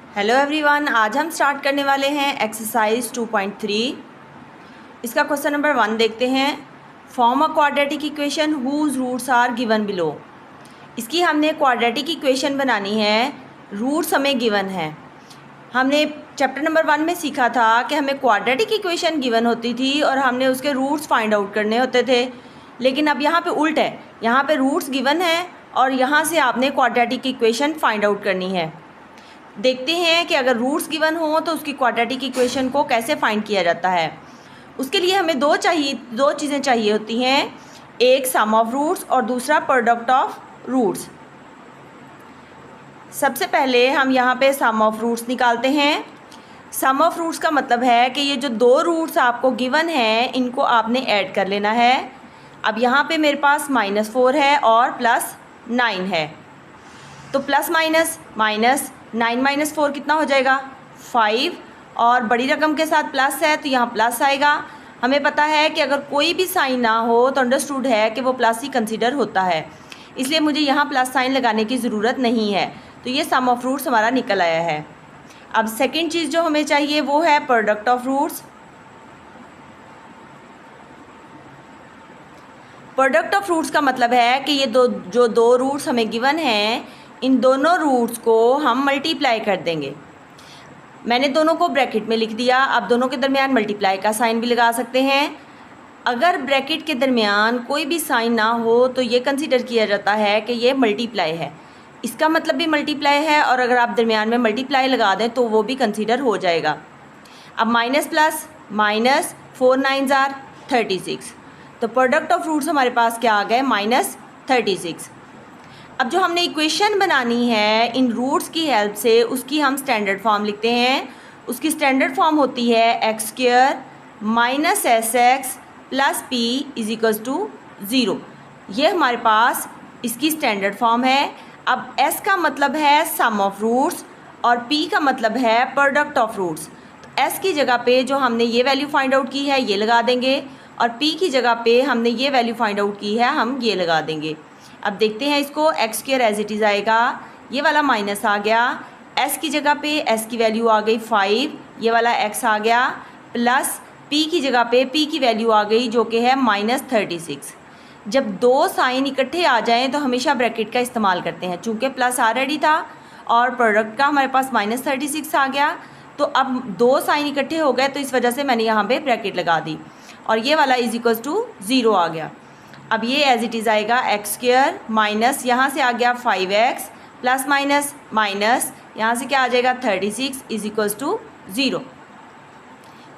Hello everyone, आज हम start करने वाले हैं एक्सरसाइज 2.3। इसका क्वेश्चन नंबर 1 देखते हैं। Form a quadratic equation whose roots are given below. इसकी हमने क्वाड्रेटिक इक्वेशन बनानी है, रूट्स हमें गिवन है। हमने चैप्टर नंबर 1 में सीखा था कि हमें क्वाड्रेटिक इक्वेशन गिवन होती थी और हमने उसके रूट्स फाइंड आउट करने होते थे। लेकिन अब यहाँ पे उल्ट है, यहाँ पे रूट्स गिवन है और यहाँ से आपने क्वाड्रेटिक इक्वेशन फाइंड आउट करनी है। देखते हैं कि अगर रूट्स गिवन हो तो उसकी क्वाड्रेटिक इक्वेशन को कैसे फाइंड किया जाता है। उसके लिए हमें दो चीज़ें चाहिए होती हैं, एक सम ऑफ रूट्स और दूसरा प्रोडक्ट ऑफ रूट्स। सबसे पहले हम यहाँ पे सम ऑफ रूट्स निकालते हैं। सम ऑफ रूट्स का मतलब है कि ये जो दो रूट्स आपको गिवन हैं इनको आपने ऐड कर लेना है। अब यहाँ पे मेरे पास -4 है और +9 है, तो प्लस माइनस माइनस 9 - 4 कितना हो जाएगा 5, और बड़ी रकम के साथ प्लस है तो यहाँ प्लस आएगा। हमें पता है कि अगर कोई भी साइन ना हो तो अंडरस्टूड है कि वो प्लस ही कंसीडर होता है, इसलिए मुझे यहाँ प्लस साइन लगाने की ज़रूरत नहीं है। तो ये सम ऑफ रूट्स हमारा निकल आया है। अब सेकंड चीज़ जो हमें चाहिए वो है product of roots. Product of roots का मतलब है कि ये दो रूट्स हमें गिवन हैं, इन दोनों रूट्स को हम मल्टीप्लाई कर देंगे। मैंने दोनों को ब्रैकेट में लिख दिया। अब दोनों के दरमियान मल्टीप्लाई का साइन भी लगा सकते हैं। अगर ब्रैकेट के दरमियान कोई भी साइन ना हो तो ये कंसीडर किया जाता है कि ये मल्टीप्लाई है, इसका मतलब भी मल्टीप्लाई है, और अगर आप दरमियान में मल्टीप्लाई लगा दें तो वो भी कंसीडर हो जाएगा। अब minus plus minus 4 9s are 36, तो प्रोडक्ट ऑफ रूट्स हमारे पास क्या आ गए -36। अब जो हमने इक्वेशन बनानी है इन रूट्स की हेल्प से, उसकी हम स्टैंडर्ड फॉर्म लिखते हैं। उसकी स्टैंडर्ड फॉर्म होती है x² - sx + p = 0। ये हमारे पास इसकी स्टैंडर्ड फॉर्म है। अब s का मतलब है सम ऑफ रूट्स और p का मतलब है प्रोडक्ट ऑफ रूट्स। तो s की जगह पे जो हमने ये वैल्यू फाइंड आउट की है ये लगा देंगे, और p की जगह पे हमने ये वैल्यू फाइंड आउट की है हम ये लगा देंगे। अब देखते हैं इसको, x² एज इट इज़ आएगा, ये वाला माइनस आ गया, s की जगह पे s की वैल्यू आ गई 5, ये वाला x आ गया, प्लस p की जगह पे p की वैल्यू आ गई जो कि है -36। जब दो साइन इकट्ठे आ जाएं तो हमेशा ब्रैकेट का इस्तेमाल करते हैं। चूँकि प्लस ऑलरेडी था और प्रोडक्ट का हमारे पास -36 आ गया, तो अब दो साइन इकट्ठे हो गए तो इस वजह से मैंने यहाँ पे ब्रैकेट लगा दी, और ये वाला = 0 आ गया। अब ये एज इट इज़ आएगा x² माइनस यहाँ से आ गया 5x प्लस माइनस माइनस यहाँ से क्या आ जाएगा 36 = 0।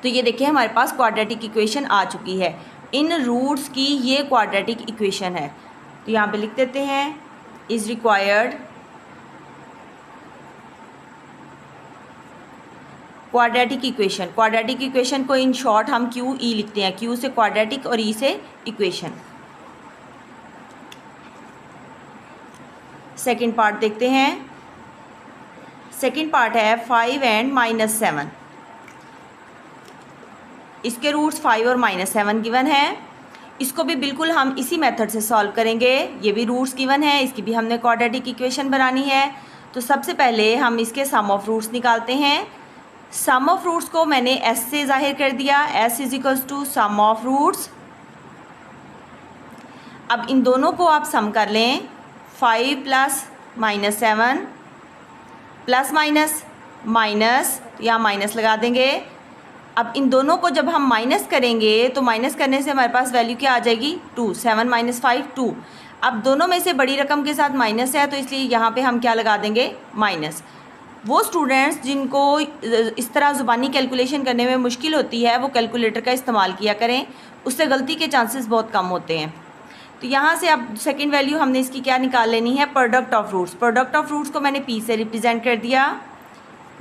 तो ये देखिए हमारे पास क्वाड्रेटिक इक्वेशन आ चुकी है। इन रूट्स की ये क्वाड्रेटिक इक्वेशन है। तो यहाँ पे लिख देते हैं is required quadratic equation. Quadratic equation को इन शॉर्ट हम QE लिखते हैं, Q से क्वाड्रेटिक और E से इक्वेशन। सेकेंड पार्ट देखते हैं। सेकेंड पार्ट है 5 and -7। इसके रूट्स 5 और -7 गिवन है। इसको भी बिल्कुल हम इसी मेथड से सॉल्व करेंगे। ये भी रूट्स गिवन है, इसकी भी हमने क्वाड्रेटिक इक्वेशन बनानी है। तो सबसे पहले हम इसके सम ऑफ रूट्स निकालते हैं। सम ऑफ रूट्स को मैंने s से जाहिर कर दिया, s = सम ऑफ रूट्स। अब इन दोनों को आप सम कर लें, 5 + -7 प्लस माइनस माइनस, यहाँ माइनस लगा देंगे। अब इन दोनों को जब हम माइनस करेंगे तो माइनस करने से हमारे पास वैल्यू क्या आ जाएगी 2, 7 - 5 2। अब दोनों में से बड़ी रकम के साथ माइनस है तो इसलिए यहाँ पे हम क्या लगा देंगे माइनस। वो स्टूडेंट्स जिनको इस तरह ज़ुबानी कैलकुलेशन करने में मुश्किल होती है वो कैलकुलेटर का इस्तेमाल किया करें, उससे गलती के चांसेस बहुत कम होते हैं। तो यहाँ से अब सेकंड वैल्यू हमने इसकी क्या निकाल लेनी है, product of roots. Product of roots को मैंने P से रिप्रेजेंट कर दिया,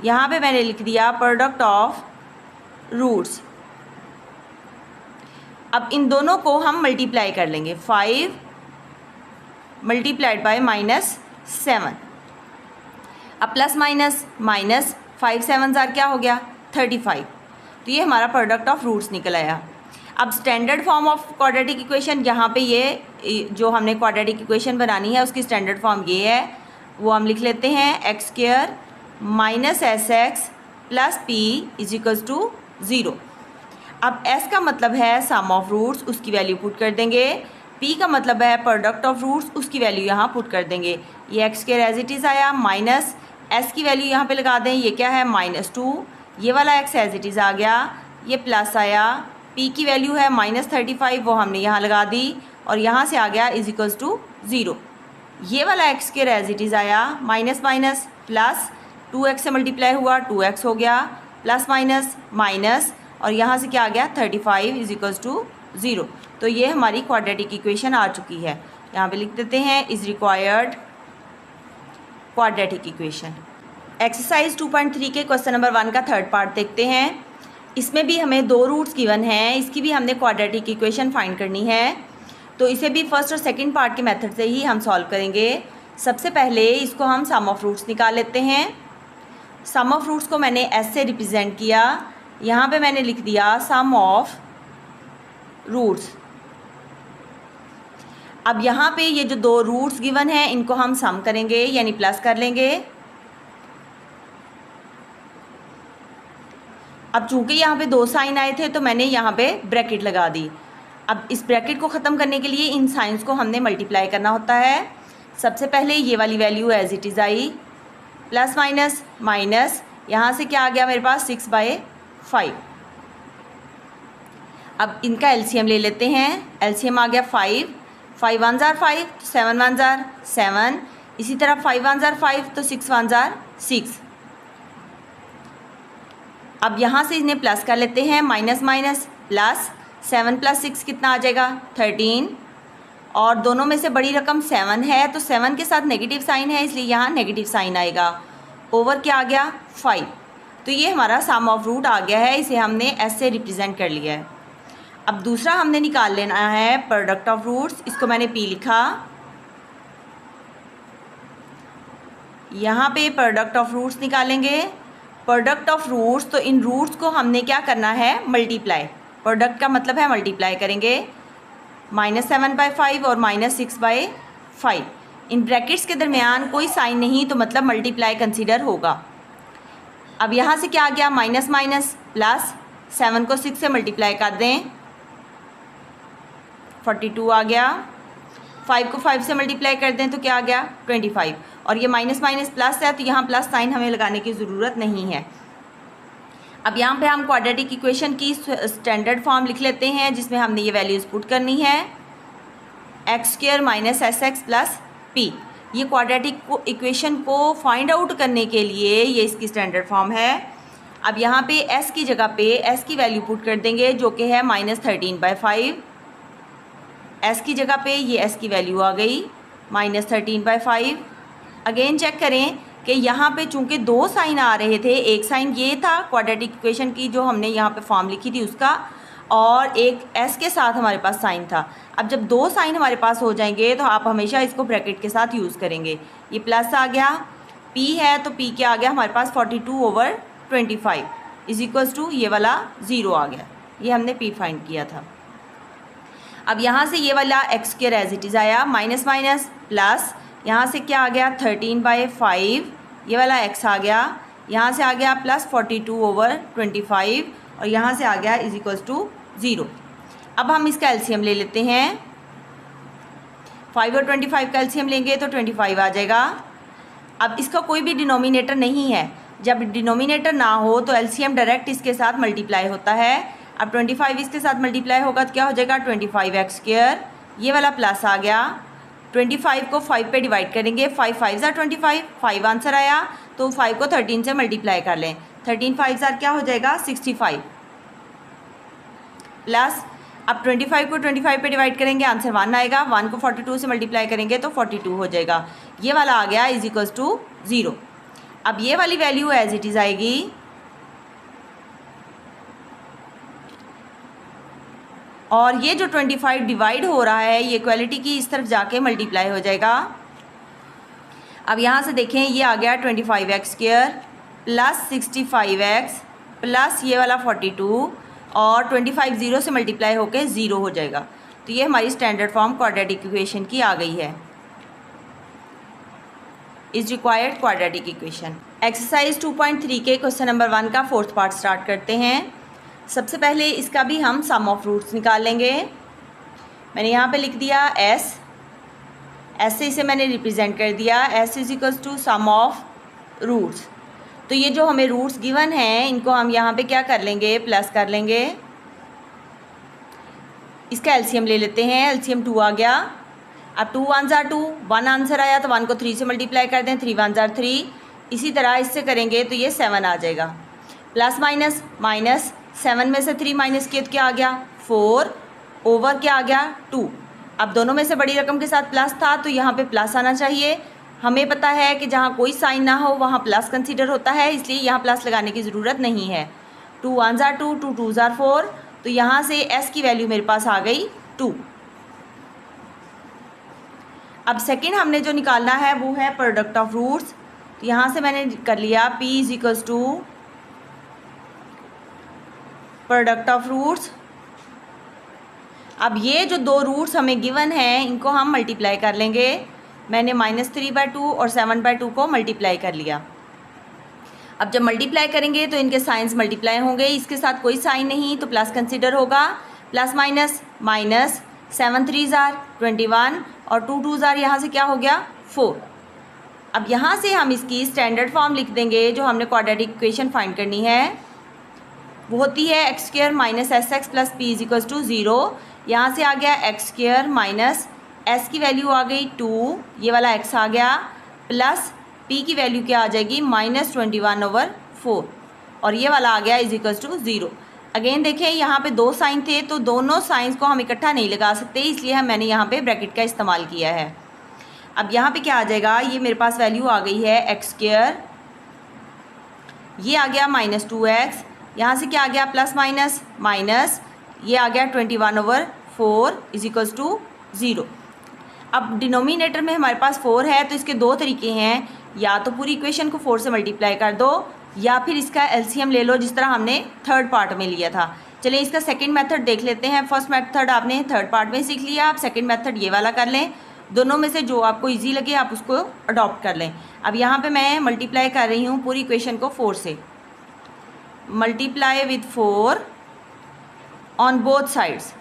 यहाँ पे मैंने लिख दिया प्रोडक्ट ऑफ रूट्स। अब इन दोनों को हम मल्टीप्लाई कर लेंगे, 5 × -7। अब plus minus minus 5 7s are क्या हो गया 35। तो ये हमारा प्रोडक्ट ऑफ रूट्स निकल आया। अब standard form of quadratic equation, यहाँ पे ये जो हमने क्वाड्रेटिक इक्वेशन बनानी है उसकी स्टैंडर्ड फॉर्म ये है, वो हम लिख लेते हैं x² minus S x plus P is equals to 0। अब s का मतलब है सम ऑफ रूट्स, उसकी वैल्यू पुट कर देंगे। p का मतलब है प्रोडक्ट ऑफ रूट्स, उसकी वैल्यू यहाँ पुट कर देंगे। ये x square as it is आया, माइनस s की वैल्यू यहाँ पे लगा दें, ये क्या है -2। ये वाला x एज इट इज़ आ गया, ये प्लस आया। p की वैल्यू है -35, वो हमने यहाँ लगा दी और यहाँ से आ गया इज इक्वल्स टू 0। ये वाला x square as it is आया, माइनस माइनस प्लस 2x से मल्टीप्लाई हुआ 2x हो गया, प्लस माइनस माइनस और यहाँ से क्या आ गया 35 इज इक्वल्स टू 0। तो ये हमारी क्वाड्रेटिक इक्वेशन आ चुकी है। यहाँ पे लिख देते हैं is required quadratic equation. Exercise 2.3 के क्वेश्चन नंबर 1 का थर्ड पार्ट देखते हैं। इसमें भी हमें 2 रूट्स गिवन हैं, इसकी भी हमने क्वाड्रेटिक इक्वेशन फाइंड करनी है। तो इसे भी फर्स्ट और सेकंड पार्ट के मेथड से ही हम सॉल्व करेंगे। सबसे पहले इसको हम सम ऑफ रूट्स निकाल लेते हैं। सम ऑफ रूट्स को मैंने एस से रिप्रेजेंट किया, यहाँ पे मैंने लिख दिया सम ऑफ रूट्स। अब यहाँ पे ये जो 2 रूट्स गिवन हैं इनको हम सम करेंगे यानी प्लस कर लेंगे। अब चूंकि यहाँ पे 2 साइन आए थे तो मैंने यहाँ पे ब्रैकेट लगा दी। अब इस ब्रैकेट को ख़त्म करने के लिए इन साइंस को हमने मल्टीप्लाई करना होता है। सबसे पहले ये वाली वैल्यू एज इट इज़ आई, प्लस माइनस माइनस, यहाँ से क्या आ गया मेरे पास 6/5। अब इनका एलसीएम ले लेते हैं। एलसीएम आ गया 5, 5 1 जार 5, 7 1 जार 7, इसी तरह 5 1 जार 5 तो 6 1 जार 6। अब यहाँ से इन्हें प्लस कर लेते हैं, माइनस माइनस प्लस, 7 + 6 कितना आ जाएगा 13, और दोनों में से बड़ी रकम 7 है तो 7 के साथ नेगेटिव साइन है इसलिए यहाँ नेगेटिव साइन आएगा। ओवर क्या आ गया 5। तो ये हमारा सम ऑफ रूट आ गया है, इसे हमने एस से रिप्रेजेंट कर लिया है। अब दूसरा हमने निकाल लेना है प्रोडक्ट ऑफ रूट्स, इसको मैंने पी लिखा। यहाँ पे प्रोडक्ट ऑफ रूट्स निकालेंगे। प्रोडक्ट ऑफ रूट्स, तो इन रूट्स को हमने क्या करना है मल्टीप्लाई। प्रोडक्ट का मतलब है मल्टीप्लाई करेंगे, -7/5 और -6/5। इन ब्रैकेट्स के दरमियान कोई साइन नहीं तो मतलब मल्टीप्लाई कंसीडर होगा। अब यहाँ से क्या आ गया माइनस माइनस प्लस, 7 को 6 से मल्टीप्लाई कर दें 42 आ गया, 5 को 5 से मल्टीप्लाई कर दें तो क्या आ गया 25, और ये माइनस माइनस प्लस है तो यहाँ प्लस साइन हमें लगाने की ज़रूरत नहीं है। अब यहाँ पे हम क्वाड्रेटिक इक्वेशन की स्टैंडर्ड फॉर्म लिख लेते हैं जिसमें हमने ये वैल्यूज़ पुट करनी है, x² - sx + p। ये क्वाड्रेटिक इक्वेशन को फाइंड आउट करने के लिए ये इसकी स्टैंडर्ड फॉर्म है। अब यहाँ पे s की जगह पे s की वैल्यू पुट कर देंगे जो कि है -13/5। s की जगह पे ये s की वैल्यू आ गई -13/5। अगेन चेक करें कि यहाँ पे चूंकि 2 साइन आ रहे थे, एक साइन ये था क्वाड्रेटिक इक्वेशन की जो हमने यहाँ पे फॉर्म लिखी थी उसका, और एक s के साथ हमारे पास साइन था। अब जब 2 साइन हमारे पास हो जाएंगे तो आप हमेशा इसको ब्रैकेट के साथ यूज़ करेंगे। ये प्लस आ गया, p है तो p क्या आ गया हमारे पास 42/25 = ये वाला 0 आ गया। ये हमने p फाइंड किया था। अब यहाँ से ये वाला x² एज इट इज़ आया, माइनस माइनस प्लस, यहाँ से क्या आ गया 13/5, ये वाला x आ गया, यहाँ से आ गया प्लस 42/25 और यहाँ से आ गया = 0। अब हम इसका एलसीएम ले लेते हैं। 5 और 25 का एलसीएम लेंगे तो 25 आ जाएगा। अब इसका कोई भी डिनोमिनेटर नहीं है, जब डिनोमिनेटर ना हो तो एलसीएम डायरेक्ट इसके साथ मल्टीप्लाई होता है। अब 25 इसके साथ मल्टीप्लाई होगा तो क्या हो जाएगा 25x², ये वाला प्लस आ गया। 25 को 5 पे डिवाइड करेंगे, 5 5 ज़ा 25, 5 आंसर आया तो 5 को 13 से मल्टीप्लाई कर लें, 13 5 ज़ा क्या हो जाएगा 65 प्लस, अब 25 को 25 पे डिवाइड करेंगे आंसर 1 आएगा, 1 को 42 से मल्टीप्लाई करेंगे तो 42 हो जाएगा। ये वाला आ गया = 0। अब ये वाली वैल्यू एज इट इज़ आएगी, और ये जो 25 डिवाइड हो रहा है ये इक्वलिटी की इस तरफ जाके मल्टीप्लाई हो जाएगा। अब यहाँ से देखें ये आ गया 25x² प्लस 65x प्लस ये वाला 42, और 25 0 से मल्टीप्लाई होके 0 हो जाएगा। तो ये हमारी स्टैंडर्ड फॉर्म क्वाड्रेटिक इक्वेशन की आ गई है। Is required quadratic equation. Exercise 2.3 के क्वेश्चन नंबर 1 का फोर्थ पार्ट स्टार्ट करते हैं। सबसे पहले इसका भी हम सम ऑफ रूट्स निकाल लेंगे। मैंने यहाँ पे लिख दिया एस से इसे मैंने रिप्रेजेंट कर दिया। S is equals to sum of roots. तो ये जो हमें रूट्स गिवन हैं इनको हम यहाँ पे क्या कर लेंगे, प्लस कर लेंगे। इसका एलसीएम ले लेते हैं। एलसीएम 2 आ गया। अब 2 1 जार 2, 1 आंसर आया तो 1 को 3 से मल्टीप्लाई कर दें, 3 1 जार 3। इसी तरह इससे करेंगे तो ये 7 आ जाएगा। प्लस माइनस माइनस 7 में से 3 माइनस किया तो क्या आ गया 4 ओवर क्या आ गया 2। अब दोनों में से बड़ी रकम के साथ प्लस था तो यहाँ पे प्लस आना चाहिए। हमें पता है कि जहाँ कोई साइन ना हो वहाँ प्लस कंसीडर होता है, इसलिए यहाँ प्लस लगाने की ज़रूरत नहीं है। 2 1 जार 2, 2 2 जार 4। तो यहाँ से s की वैल्यू मेरे पास आ गई 2। अब सेकेंड हमने जो निकालना है वो है प्रोडक्ट ऑफ रूट्स। तो यहाँ से मैंने कर लिया p is equals to product of roots. अब ये जो दो रूट्स हमें गिवन हैं इनको हम मल्टीप्लाई कर लेंगे। मैंने -3/2 और 7/2 को मल्टीप्लाई कर लिया। अब जब मल्टीप्लाई करेंगे तो इनके साइंस मल्टीप्लाई होंगे, इसके साथ कोई साइन नहीं तो प्लस कंसीडर होगा। प्लस माइनस माइनस 7 3 जार 21 और 2 2 जार यहाँ से क्या हो गया 4। अब यहाँ से हम इसकी स्टैंडर्ड फॉर्म लिख देंगे। जो हमने क्वाड्रेटिक इक्वेशन फाइंड करनी है वो होती है x² - sx + p = 0। यहाँ से आ गया x² माइनस s की वैल्यू आ गई 2, ये वाला x आ गया, प्लस p की वैल्यू क्या आ जाएगी -21/4 और ये वाला आ गया = 0। अगेन देखें यहाँ पे दो साइन थे तो दोनों साइंस को हम इकट्ठा नहीं लगा सकते, इसलिए मैंने यहाँ पे ब्रैकेट का इस्तेमाल किया है। अब यहाँ पे क्या आ जाएगा, ये मेरे पास वैल्यू आ गई है x², ये आ गया -2x, यहाँ से क्या आ गया प्लस माइनस माइनस, ये आ गया 21/4 = 0। अब डिनोमिनेटर में हमारे पास 4 है तो इसके दो तरीके हैं, या तो पूरी इक्वेशन को 4 से मल्टीप्लाई कर दो या फिर इसका एलसीएम ले लो जिस तरह हमने थर्ड पार्ट में लिया था। चलिए इसका सेकंड मेथड देख लेते हैं। फर्स्ट मेथड आपने थर्ड पार्ट में सीख लिया, आप सेकंड मेथड ये वाला कर लें। दोनों में से जो आपको इजी लगे आप उसको अडॉप्ट कर लें। अब यहाँ पे मैं मल्टीप्लाई कर रही हूँ पूरी इक्वेशन को 4 से। Multiply with 4 on both sides,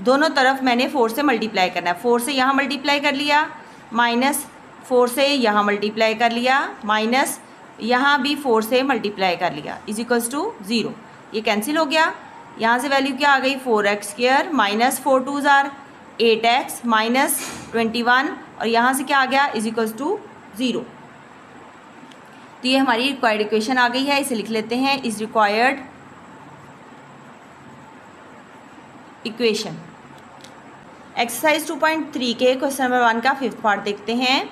दोनों तरफ मैंने 4 से मल्टीप्लाई करना है। 4 से यहाँ मल्टीप्लाई कर लिया, -4 से यहाँ मल्टीप्लाई कर लिया, माइनस यहाँ भी 4 से मल्टीप्लाई कर लिया = 0। ये कैंसिल हो गया। यहाँ से वैल्यू क्या आ गई 4x² -4 2 जार 8x -21 और यहाँ से क्या आ गया = 0। तो ये हमारी रिक्वायर्ड इक्वेशन आ गई है। इसे लिख लेते हैं, इज रिक्वायर्ड इक्वेशन। एक्सरसाइज 2.3 के क्वेश्चन नंबर 1 का फिफ्थ पार्ट देखते हैं।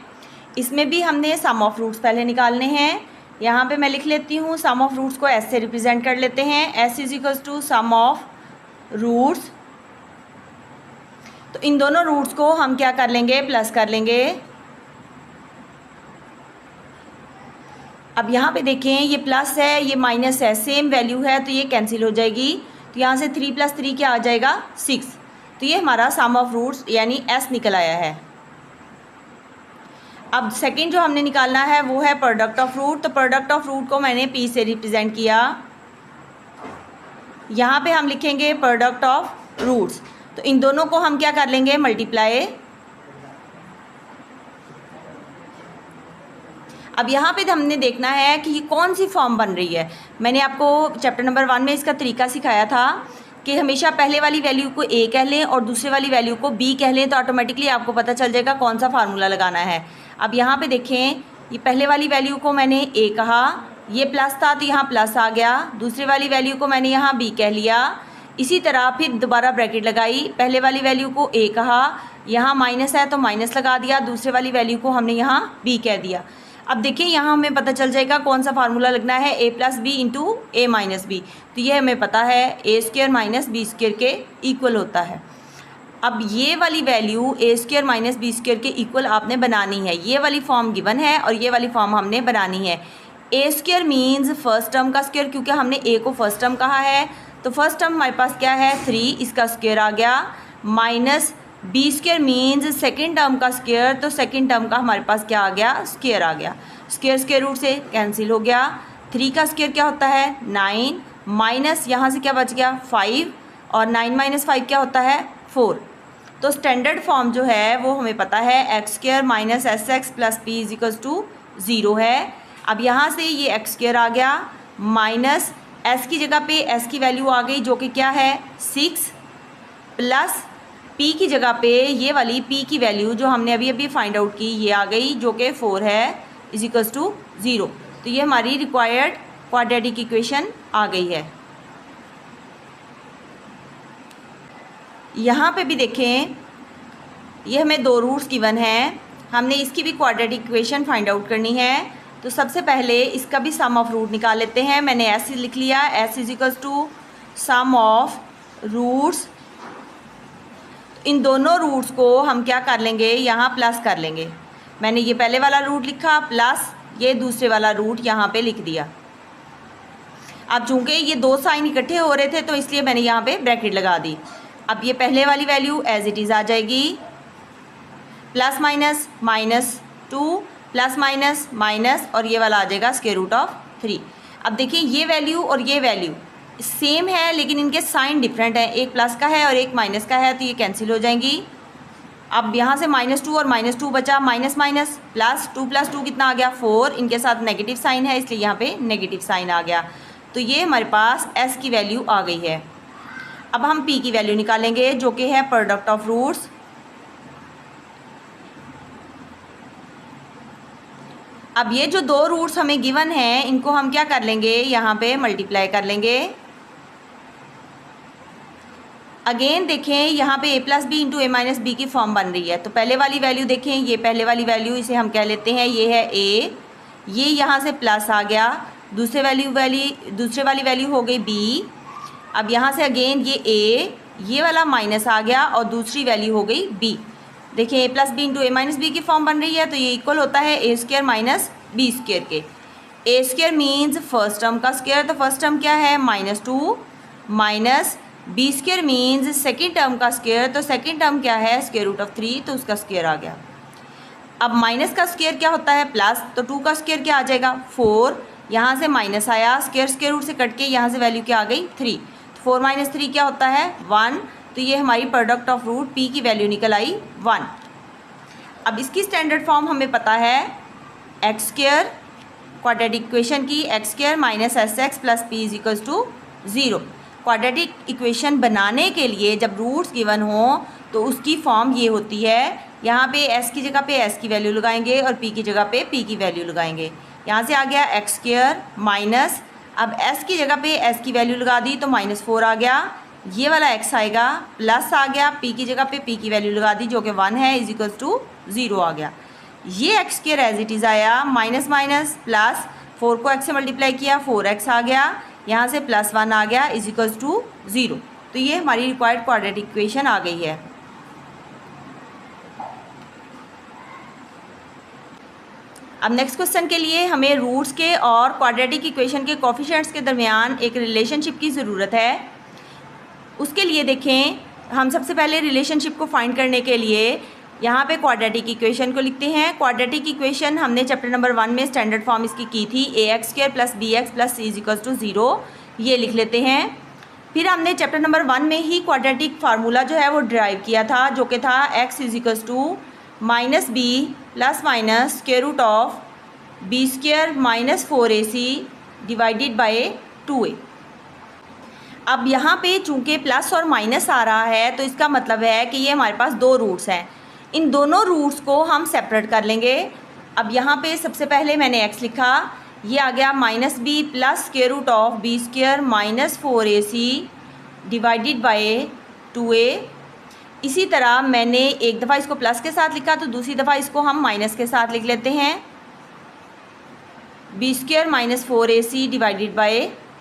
इसमें भी हमने सम ऑफ रूट्स पहले निकालने हैं। यहाँ पे मैं लिख लेती हूँ, सम ऑफ रूट्स को s से रिप्रेजेंट कर लेते हैं। s = sum of roots. तो इन दोनों रूट्स को हम क्या कर लेंगे, प्लस कर लेंगे। अब यहाँ पे देखें ये प्लस है ये माइनस है, सेम वैल्यू है तो ये कैंसिल हो जाएगी। तो यहाँ से 3 + 3 क्या आ जाएगा 6। तो ये हमारा सम ऑफ रूट्स यानी s निकल आया है। अब सेकंड जो हमने निकालना है वो है प्रोडक्ट ऑफ रूट। तो प्रोडक्ट ऑफ रूट को मैंने p से रिप्रेजेंट किया। यहाँ पे हम लिखेंगे प्रोडक्ट ऑफ रूट्स। तो इन दोनों को हम क्या कर लेंगे, मल्टीप्लाई। अब यहाँ पे हमने देखना है कि ये कौन सी फॉर्म बन रही है। मैंने आपको चैप्टर नंबर 1 में इसका तरीका सिखाया था कि हमेशा पहले वाली वैल्यू को a कह लें और दूसरे वाली वैल्यू को b कह लें, तो ऑटोमेटिकली आपको पता चल जाएगा कौन सा फार्मूला लगाना है। अब यहाँ पे देखें, ये पहले वाली वैल्यू को मैंने a कहा, ये प्लस था तो यहाँ प्लस आ गया। दूसरी वाली वैल्यू को मैंने यहाँ b कह लिया। इसी तरह फिर दोबारा ब्रैकेट लगाई, पहले वाली वैल्यू को a कहा, यहाँ माइनस है तो माइनस लगा दिया, दूसरे वाली वैल्यू को हमने यहाँ b कह दिया। अब देखिए यहाँ हमें पता चल जाएगा कौन सा फार्मूला लगना है, a + b × a - b। तो ये हमें पता है a² - b² के इक्वल होता है। अब ये वाली वैल्यू a² - b² के इक्वल आपने बनानी है। ये वाली फॉर्म गिवन है और ये वाली फॉर्म हमने बनानी है। a² मीन्स फर्स्ट टर्म का स्क्वायर, क्योंकि हमने a को फर्स्ट टर्म कहा है। तो फर्स्ट टर्म हमारे पास क्या है 3, इसका स्क्वायर आ गया, minus B square means second term का स्क्वायर, तो सेकेंड टर्म का हमारे पास क्या आ गया, स्क्वायर आ गया। स्क्वायर स्क्वायर रूट से कैंसिल हो गया। 3 का स्क्वायर क्या होता है 9, माइनस यहाँ से क्या बच गया 5, और 9 माइनस 5 क्या होता है 4। तो स्टैंडर्ड फॉर्म जो है वो हमें पता है x square minus S x plus P is equals to 0 है। अब यहाँ से ये एक्स स्क्वायर आ गया माइनस एस की जगह पे एस की वैल्यू आ गई जो कि क्या है 6, प्लस पी की जगह पे ये वाली पी की वैल्यू जो हमने अभी अभी फाइंड आउट की ये आ गई जो कि 4 है इज इक्वल्स टू 0। तो ये हमारी रिक्वायर्ड क्वाड्रेटिक इक्वेशन आ गई है। यहाँ पे भी देखें ये हमें 2 रूट्स गिवन हैं, हमने इसकी भी क्वाड्रेटिक इक्वेशन फाइंड आउट करनी है। तो सबसे पहले इसका भी सम ऑफ रूट निकाल लेते हैं। मैंने एस लिख लिया, S is equals to sum of roots. इन दोनों रूट्स को हम क्या कर लेंगे, यहाँ प्लस कर लेंगे। मैंने ये पहले वाला रूट लिखा प्लस ये दूसरे वाला रूट यहाँ पे लिख दिया। अब चूँकि ये 2 साइन इकट्ठे हो रहे थे तो इसलिए मैंने यहाँ पे ब्रैकेट लगा दी। अब ये पहले वाली वैल्यू एज इट इज़ आ जाएगी, plus minus minus 2 plus minus minus, और ये वाला आ जाएगा स्क्वायर रूट ऑफ 3। अब देखिए ये वैल्यू और ये वैल्यू सेम है लेकिन इनके साइन डिफरेंट है, एक प्लस का है और एक माइनस का है, तो ये कैंसिल हो जाएंगी। अब यहाँ से -2 और -2 बचा, माइनस माइनस प्लस 2 प्लस 2 कितना आ गया 4, इनके साथ नेगेटिव साइन है इसलिए यहाँ पे नेगेटिव साइन आ गया। तो ये हमारे पास s की वैल्यू आ गई है। अब हम p की वैल्यू निकालेंगे जो कि है प्रोडक्ट ऑफ रूट्स। अब ये जो 2 रूट्स हमें गिवन हैं इनको हम क्या कर लेंगे, यहाँ पे मल्टीप्लाई कर लेंगे। अगेन देखें यहाँ पे a plus B into A minus B की फॉर्म बन रही है। तो पहले वाली वैल्यू देखें, ये पहले वाली वैल्यू इसे हम कह लेते हैं ये है a, ये यहाँ से प्लस आ गया, दूसरे वाली वैल्यू हो गई b। अब यहाँ से अगेन ये a, ये वाला माइनस आ गया और दूसरी वैल्यू हो गई b। देखिए a plus B into A minus B की फॉर्म बन रही है तो ये इक्वल होता है a square minus B square के। a square means first term का स्क्वायर, तो फर्स्ट टर्म क्या है -2, minus B square means second term का स्क्वायर, तो सेकेंड टर्म क्या है स्क्वायर रूट ऑफ 3, तो उसका स्क्वायर आ गया। अब माइनस का स्क्वायर क्या होता है प्लस, तो 2 का स्क्वायर क्या आ जाएगा 4, यहाँ से माइनस आया, स्क्वायर रूट से कट के यहाँ से वैल्यू क्या आ गई 3, तो 4 माइनस 3 क्या होता है 1। तो ये हमारी प्रोडक्ट ऑफ रूट p की वैल्यू निकल आई 1। अब इसकी स्टैंडर्ड फॉर्म हमें पता है एक्स स्क्वायर क्वाड्रेटिक इक्वेशन की, x square minus S x plus P is equals to 0। Quadratic equation बनाने के लिए जब रूट्स गिवन हो तो उसकी फॉर्म ये होती है, यहाँ पे s की जगह पे s की वैल्यू लगाएंगे और p की जगह पे p की वैल्यू लगाएंगे। यहाँ से आ गया एक्स स्क्वायर माइनस, अब s की जगह पे s की वैल्यू लगा दी तो -4 आ गया, ये वाला x आएगा, प्लस आ गया, p की जगह पे p की वैल्यू लगा दी जो कि 1 है इज इक्वल्स टू 0 आ गया। ये x square as it is आया, माइनस माइनस प्लस 4 को x से मल्टीप्लाई किया 4x आ गया, यहाँ से +1 आ गया इज इक्वल्स टू 0। तो ये हमारी रिक्वायर्ड क्वाड्रेटिक इक्वेशन आ गई है। अब नेक्स्ट क्वेश्चन के लिए हमें रूट्स के और क्वाड्रेटिक इक्वेशन के कोफिशिएंट्स के दरमियान एक रिलेशनशिप की ज़रूरत है। उसके लिए देखें, हम सबसे पहले रिलेशनशिप को फाइंड करने के लिए यहाँ पे क्वाड्रेटिक इक्वेशन को लिखते हैं। क्वाड्रेटिक इक्वेशन हमने चैप्टर नंबर 1 में स्टैंडर्ड फॉर्म इसकी की थी, ax square plus B x plus C is equals to 0, ये लिख लेते हैं। फिर हमने चैप्टर नंबर 1 में ही क्वाड्रेटिक फार्मूला जो है वो ड्राइव किया था जो कि था x is equals to minus B plus minus square root of B square minus 4ac divided by 2a। अब यहाँ पे चूँकि प्लस और माइनस आ रहा है तो इसका मतलब है कि ये हमारे पास 2 रूट्स हैं। इन दोनों रूट्स को हम सेपरेट कर लेंगे। अब यहाँ पे सबसे पहले मैंने x लिखा, ये आ गया -b plus square root of B square minus 4ac divided by 2a। इसी तरह मैंने एक दफ़ा इसको प्लस के साथ लिखा तो दूसरी दफ़ा इसको हम माइनस के साथ लिख लेते हैं, B square minus 4ac divided by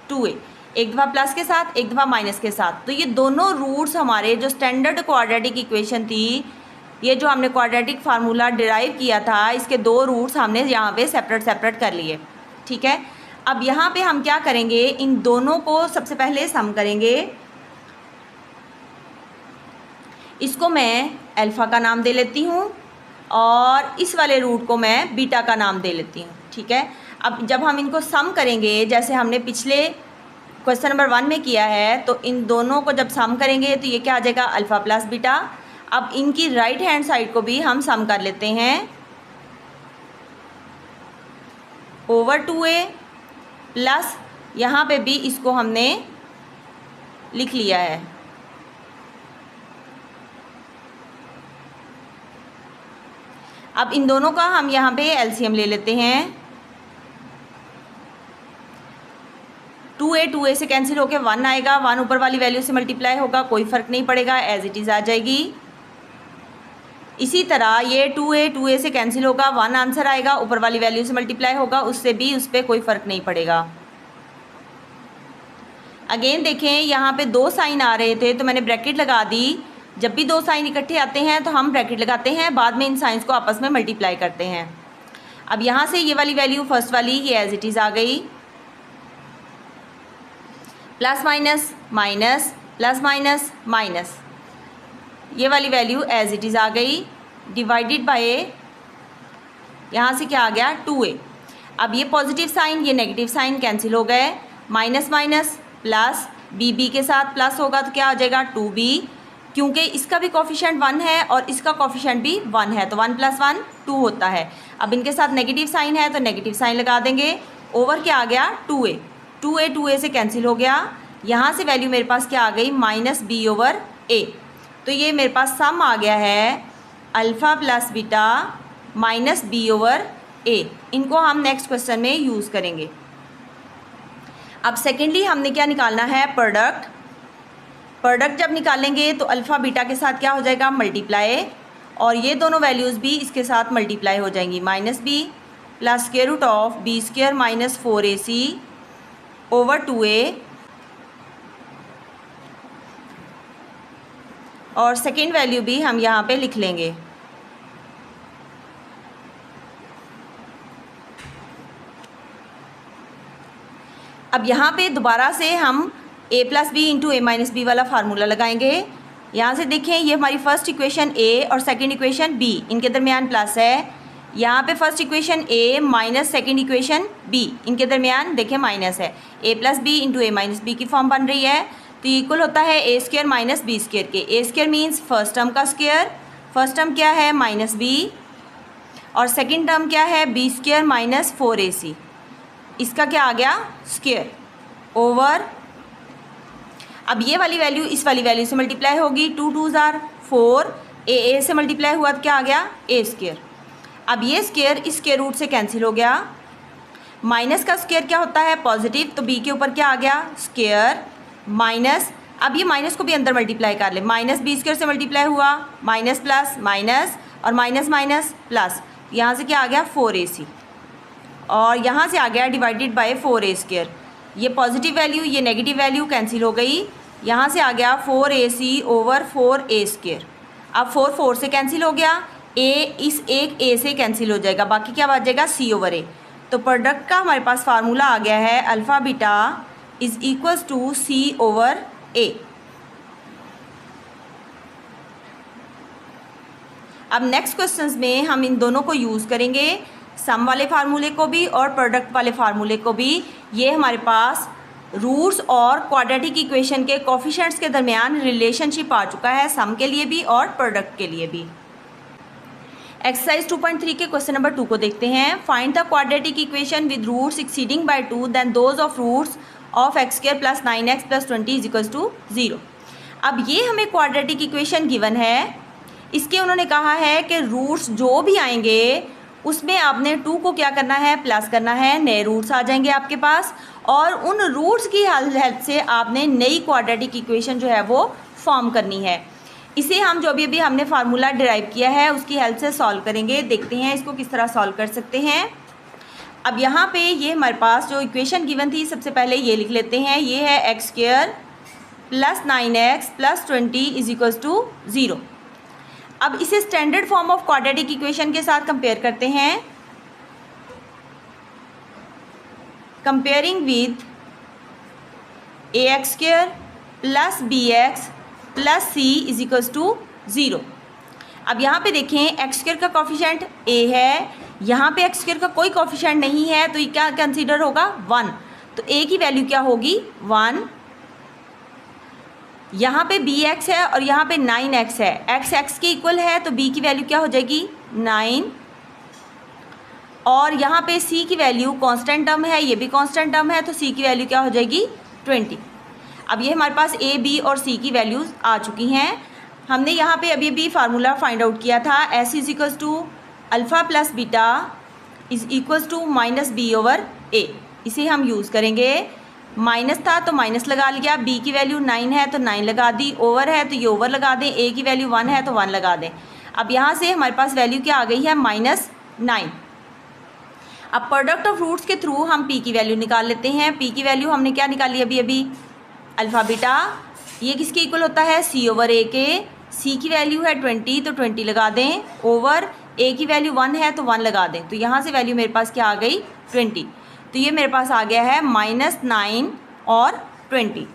2a। एक दफ़ा प्लस के साथ एक दफ़ा माइनस के साथ। तो ये दोनों रूट्स हमारे जो स्टैंडर्ड क्वाड्रेटिक इक्वेशन थी, ये जो हमने क्वाड्रेटिक फार्मूला डिराइव किया था, इसके 2 रूट्स हमने यहाँ पे सेपरेट कर लिए। ठीक है, अब यहाँ पे हम क्या करेंगे, इन दोनों को सबसे पहले सम करेंगे। इसको मैं अल्फ़ा का नाम दे लेती हूँ और इस वाले रूट को मैं बीटा का नाम दे लेती हूँ। ठीक है, अब जब हम इनको सम करेंगे जैसे हमने पिछले क्वेश्चन नंबर 1 में किया है, तो इन दोनों को जब सम करेंगे तो ये क्या आ जाएगा, अल्फ़ा प्लस बीटा। अब इनकी राइट हैंड साइड को भी हम सम कर लेते हैं, ओवर 2a प्लस यहाँ पे भी इसको हमने लिख लिया है। अब इन दोनों का हम यहाँ पे एलसीएम ले लेते हैं। 2a से कैंसिल होके 1 आएगा, 1 ऊपर वाली वैल्यू से मल्टीप्लाई होगा, कोई फ़र्क नहीं पड़ेगा, एज इट इज़ आ जाएगी। इसी तरह ये 2a से कैंसिल होगा, 1 आंसर आएगा, ऊपर वाली वैल्यू से मल्टीप्लाई होगा, उससे भी उस पर कोई फ़र्क नहीं पड़ेगा। अगेन देखें, यहाँ पे 2 साइन आ रहे थे तो मैंने ब्रैकेट लगा दी। जब भी 2 साइन इकट्ठे आते हैं तो हम ब्रैकेट लगाते हैं, बाद में इन साइंस को आपस में मल्टीप्लाई करते हैं। अब यहाँ से ये वाली वैल्यू फर्स्ट वाली ये एज इट इज़ आ गई, plus minus minus plus minus minus, ये वाली वैल्यू एज इट इज़ आ गई, डिवाइडेड बाय यहाँ से क्या आ गया 2a। अब ये पॉजिटिव साइन ये नेगेटिव साइन कैंसिल हो गए, माइनस माइनस प्लस, बी के साथ प्लस होगा तो क्या आ जाएगा 2b, क्योंकि इसका भी कोफिशिएंट 1 है और इसका कोफिशिएंट भी 1 है तो 1 + 1 2 होता है। अब इनके साथ नेगेटिव साइन है तो नेगेटिव साइन लगा देंगे, ओवर क्या आ गया 2a से कैंसिल हो गया। यहाँ से वैल्यू मेरे पास क्या आ गई -b/a। तो ये मेरे पास सम आ गया है अल्फ़ा प्लस बीटा -b/a। इनको हम नेक्स्ट क्वेश्चन में यूज़ करेंगे। अब सेकेंडली हमने क्या निकालना है, प्रोडक्ट जब निकालेंगे तो अल्फ़ा बीटा के साथ क्या हो जाएगा मल्टीप्लाई, और ये दोनों वैल्यूज़ भी इसके साथ मल्टीप्लाई हो जाएंगी, -b plus √b² - 4ac over 2a। और सेकेंड वैल्यू भी हम यहाँ पे लिख लेंगे। अब यहाँ पे दोबारा से हम a + b × a - b वाला फार्मूला लगाएंगे। यहाँ से देखें, ये हमारी फर्स्ट इक्वेशन a और सेकंड इक्वेशन b, इनके दरमियान प्लस है। यहाँ पे first equation a minus second equation b, इनके दरमियान देखें माइनस है, a + b × a - b की फॉर्म बन रही है। तो इक्वल होता है a² - b² के। a² मीन्स फर्स्ट टर्म का स्क्वायर, फर्स्ट टर्म क्या है -b और सेकंड टर्म क्या है b² - 4ac, इसका क्या आ गया स्क्वायर ओवर। अब ये वाली वैल्यू इस वाली वैल्यू से मल्टीप्लाई होगी, 2 2 = 4, a से मल्टीप्लाई हुआ तो क्या आ गया a²। अब ये स्क्वायर इस स्क्वायर रूट से कैंसिल हो गया, माइनस का स्क्वायर क्या होता है पॉजिटिव, तो b के ऊपर क्या आ गया स्क्वायर माइनस। अब ये माइनस को भी अंदर मल्टीप्लाई कर ले, -b² से मल्टीप्लाई हुआ, माइनस प्लस माइनस और माइनस माइनस प्लस, यहाँ से क्या आ गया 4ac और यहाँ से आ गया डिवाइडेड बाय 4a²। ये पॉजिटिव वैल्यू ये नेगेटिव वैल्यू कैंसिल हो गई, यहाँ से आ गया 4ac ओवर 4a²। अब 4 से कैंसिल हो गया, a इस एक a से कैंसिल हो जाएगा, बाकी क्या बच जाएगा c/a। तो प्रोडक्ट का हमारे पास फार्मूला आ गया है अल्फ़ा बीटा = c/a। अब नेक्स्ट क्वेश्चंस में हम इन दोनों को यूज़ करेंगे, सम वाले फार्मूले को भी और प्रोडक्ट वाले फार्मूले को भी। ये हमारे पास रूट्स और क्वाड्रेटिक इक्वेशन के कोफिशिएंट्स के दरमियान रिलेशनशिप आ चुका है, सम के लिए भी और प्रोडक्ट के लिए भी। एक्सरसाइज 2.3 के क्वेश्चन नंबर 2 को देखते हैं। Find the quadratic equation with roots exceeding by 2 then those of roots of x² + 9x + 20 = 0। अब ये हमें क्वाड्रेटिक इक्वेशन गिवन है, इसके उन्होंने कहा है कि रूट्स जो भी आएंगे उसमें आपने 2 को क्या करना है प्लस करना है, नए रूट्स आ जाएंगे आपके पास और उन रूट्स की हेल्प से आपने नई क्वाड्रेटिक इक्वेशन जो है वो फॉर्म करनी है। इसे हम जो भी हमने फार्मूला डिराइव किया है उसकी हेल्प से सॉल्व करेंगे। देखते हैं इसको किस तरह सॉल्व कर सकते हैं। अब यहाँ पे ये हमारे पास जो इक्वेशन गिवन थी, सबसे पहले ये लिख लेते हैं। ये है x² + 9x + 20 = 0। अब इसे standard form of quadratic equation के साथ कंपेयर करते हैं। Comparing with ax² + bx + c = 0। अब यहाँ पे देखें एक्स स्क्वायर का कॉफिशेंट ए है, यहाँ पे एक्स स्क्वायर का कोई कॉफिशेंट नहीं है, तो ये क्या कंसीडर होगा 1। तो ए की वैल्यू क्या होगी 1। यहाँ पे बी एक्स है और यहाँ पे 9x है, एक्स एक्स के इक्वल है तो बी की वैल्यू क्या हो जाएगी 9। और यहाँ पे सी की वैल्यू कांस्टेंट टर्म है, ये भी कांस्टेंट टर्म है, तो सी की वैल्यू क्या हो जाएगी 20। अब ये हमारे पास ए बी और सी की वैल्यूज़ आ चुकी हैं। हमने यहाँ पे अभी भी फार्मूला फाइंड आउट किया था, S is equals to alpha plus beta is equals to minus B over A. इसे हम यूज़ करेंगे। माइनस था तो माइनस लगा लिया, बी की वैल्यू 9 है तो 9 लगा दी, ओवर है तो ये ओवर लगा दें, ए की वैल्यू 1 है तो 1 लगा दें। अब यहाँ से हमारे पास वैल्यू क्या आ गई है -9। अब प्रोडक्ट ऑफ रूट्स के थ्रू हम पी की वैल्यू निकाल लेते हैं। पी की वैल्यू हमने क्या निकाली अभी अल्फ़ा बीटा, ये किसके इक्वल होता है सी ओवर ए के। सी की वैल्यू है 20 तो 20 लगा दें, ओवर ए की वैल्यू 1 है तो 1 लगा दें। तो यहाँ से वैल्यू मेरे पास क्या आ गई 20। तो ये मेरे पास आ गया है -9 और 20।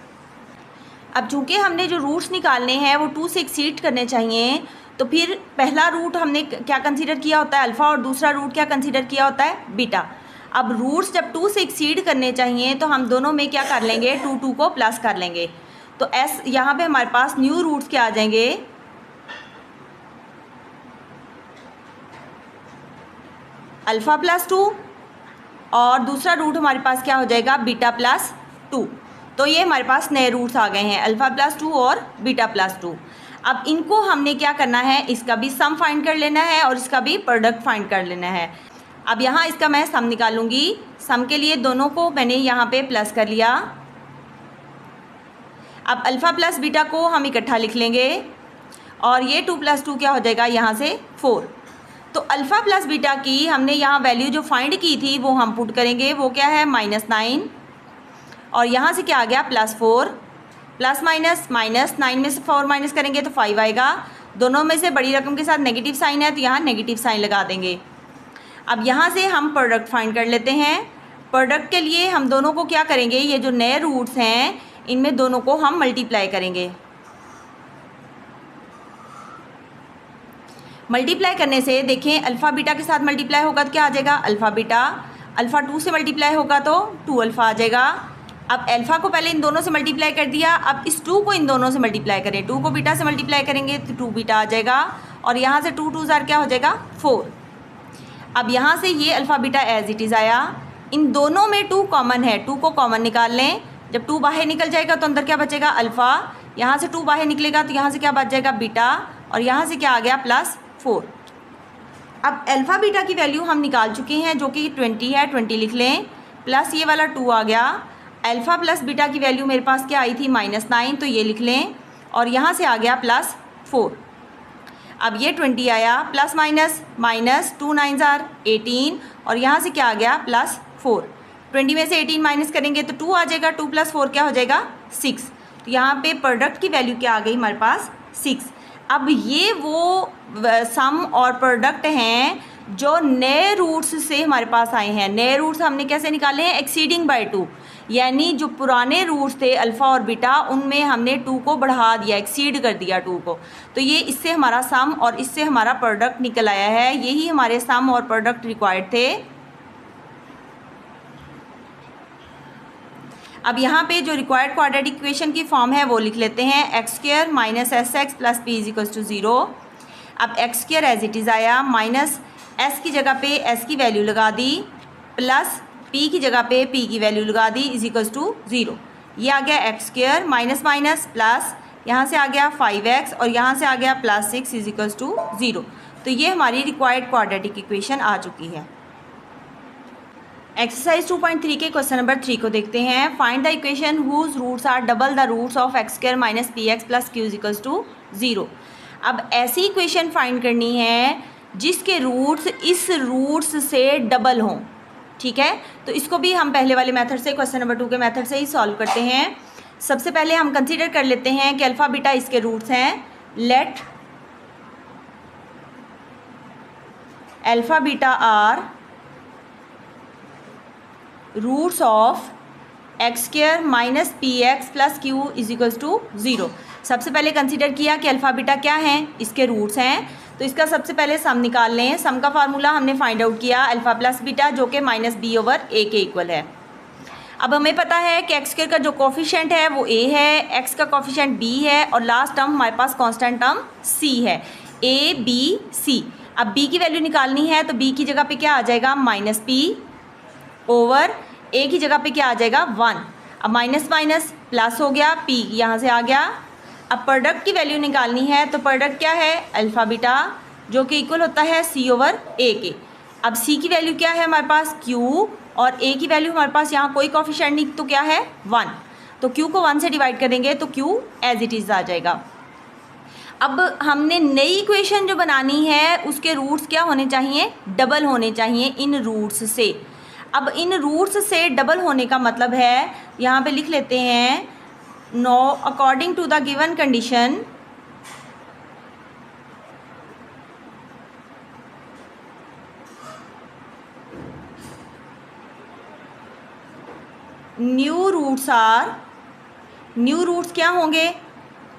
अब चूँकि हमने जो रूट्स निकालने हैं वो 2 से एक्सीड करने चाहिए, तो फिर पहला रूट हमने क्या कंसीडर किया होता है अल्फ़ा और दूसरा रूट क्या कंसीडर किया होता है बीटा। अब रूट्स जब 2 से एक्सीड करने चाहिए तो हम दोनों में क्या कर लेंगे 2 को प्लस कर लेंगे। तो एस यहाँ पे हमारे पास न्यू रूट्स क्या आ जाएंगे अल्फ़ा प्लस 2 और दूसरा रूट हमारे पास क्या हो जाएगा बीटा प्लस 2। तो ये हमारे पास नए रूट्स आ गए हैं अल्फ़ा प्लस 2 और बीटा प्लस 2। अब इनको हमने क्या करना है, इसका भी सम फाइंड कर लेना है और इसका भी प्रोडक्ट फाइंड कर लेना है। अब यहाँ इसका मैं सम निकालूंगी। सम के लिए दोनों को मैंने यहाँ पे प्लस कर लिया। अब अल्फ़ा प्लस बीटा को हम इकट्ठा लिख लेंगे और ये 2 + 2 क्या हो जाएगा यहाँ से 4। तो अल्फ़ा प्लस बीटा की हमने यहाँ वैल्यू जो फाइंड की थी वो हम पुट करेंगे, वो क्या है -9 और यहाँ से क्या आ गया +4। प्लस माइनस -9 में से 4 माइनस करेंगे तो 5 आएगा। दोनों में से बड़ी रकम के साथ नेगेटिव साइन है तो यहाँ नेगेटिव साइन लगा देंगे। अब यहाँ से हम प्रोडक्ट फाइंड कर लेते हैं। प्रोडक्ट के लिए हम दोनों को क्या करेंगे, ये जो नए रूट्स हैं इनमें दोनों को हम मल्टीप्लाई करेंगे। मल्टीप्लाई करने से देखें अल्फ़ा बीटा के साथ मल्टीप्लाई होगा तो क्या आ जाएगा अल्फ़ा बीटा, अल्फ़ा 2 से मल्टीप्लाई होगा तो 2 अल्फ़ा आ जाएगा। अब अल्फ़ा को पहले इन दोनों से मल्टीप्लाई कर दिया, अब इस 2 को इन दोनों से मल्टीप्लाई करें, 2 को बीटा से मल्टीप्लाई करेंगे तो 2 बीटा आ जाएगा और यहाँ से 2 2 क्या हो जाएगा 4। अब यहाँ से ये alpha beta as it is आया। इन दोनों में 2 कॉमन है, 2 को कॉमन निकाल लें। जब 2 बाहर निकल जाएगा तो अंदर क्या बचेगा अल्फ़ा, यहाँ से 2 बाहर निकलेगा तो यहाँ से क्या बच जाएगा बीटा और यहाँ से क्या आ गया +4। अब अल्फ़ा बीटा की वैल्यू हम निकाल चुके हैं जो कि 20 है, 20 लिख लें, प्लस ये वाला 2 आ गया। अल्फ़ा प्लस बीटा की वैल्यू मेरे पास क्या आई थी -9 तो ये लिख लें और यहाँ से आ गया +4। अब ये 20 आया, प्लस माइनस -2 9 18 और यहाँ से क्या आ गया +4। 20 में से 18 माइनस करेंगे तो 2 आ जाएगा, 2 + 4 क्या हो जाएगा 6। तो यहाँ पे प्रोडक्ट की वैल्यू क्या आ गई हमारे पास 6। अब ये वो सम और प्रोडक्ट हैं जो नए रूट्स से हमारे पास आए हैं। नए रूट्स हमने कैसे निकाले हैं एक्सीडिंग बाय 2, यानी जो पुराने रूट्स थे अल्फ़ा और बीटा उनमें हमने 2 को बढ़ा दिया, एक्सीड कर दिया 2 को। तो ये इससे हमारा सम और इससे हमारा प्रोडक्ट निकल आया है। यही हमारे सम और प्रोडक्ट रिक्वायर्ड थे। अब यहाँ पे जो रिक्वायर्ड क्वाड्रेटिक इक्वेशन की फॉर्म है वो लिख लेते हैं x² - sx + p = 0। अब x² एज इट इज़ आया, माइनस s की जगह पे s की वैल्यू लगा दी, प्लस p की जगह पे p की वैल्यू लगा दी = 0। ये आ गया x² माइनस माइनस प्लस, यहाँ से आ गया 5x और यहाँ से आ गया +6 = 0। तो ये हमारी रिक्वायर्ड क्वाड्रेटिक इक्वेशन आ चुकी है। एक्सरसाइज 2.3 के क्वेश्चन नंबर 3 को देखते हैं। Find the equation whose roots are double the roots of x² - px + q = 0। अब ऐसी इक्वेशन फाइंड करनी है जिसके रूट्स इस रूट्स से डबल हों, ठीक है। तो इसको भी हम पहले वाले मेथड से, क्वेश्चन नंबर 2 के मेथड से ही सॉल्व करते हैं। सबसे पहले हम कंसीडर कर लेते हैं कि अल्फ़ा बीटा इसके रूट्स हैं। Let alpha beta are roots of x² - px + q = 0। सबसे पहले कंसीडर किया कि अल्फ़ा बीटा क्या हैं, इसके रूट्स हैं। तो इसका सबसे पहले सम निकाल लें। सम का फार्मूला हमने फाइंड आउट किया अल्फ़ा प्लस बीटा, जो कि -b/a के इक्वल है। अब हमें पता है कि एक्स स्क्वायर का जो कोफिशिएंट है वो a है, x का कोफिशिएंट b है और लास्ट टर्म हमारे पास कांस्टेंट टर्म c है, a b c। अब b की वैल्यू निकालनी है तो b की जगह पे क्या आ जाएगा -p ओवर a की जगह पे क्या आ जाएगा 1। अब माइनस माइनस प्लस हो गया, p यहाँ से आ गया। अब प्रोडक्ट की वैल्यू निकालनी है तो प्रोडक्ट क्या है अल्फ़ा बीटा, जो कि इक्वल होता है c/a के। अब c की वैल्यू क्या है हमारे पास q और a की वैल्यू हमारे पास यहाँ कोई कोफिशिएंट नहीं तो क्या है 1, तो q को 1 से डिवाइड करेंगे तो q एज इट इज़ आ जाएगा। अब हमने नई इक्वेशन जो बनानी है उसके रूट्स क्या होने चाहिए, डबल होने चाहिए इन रूट्स से। अब इन रूट्स से डबल होने का मतलब है, यहाँ पे लिख लेते हैं no according to the given condition new roots क्या होंगे,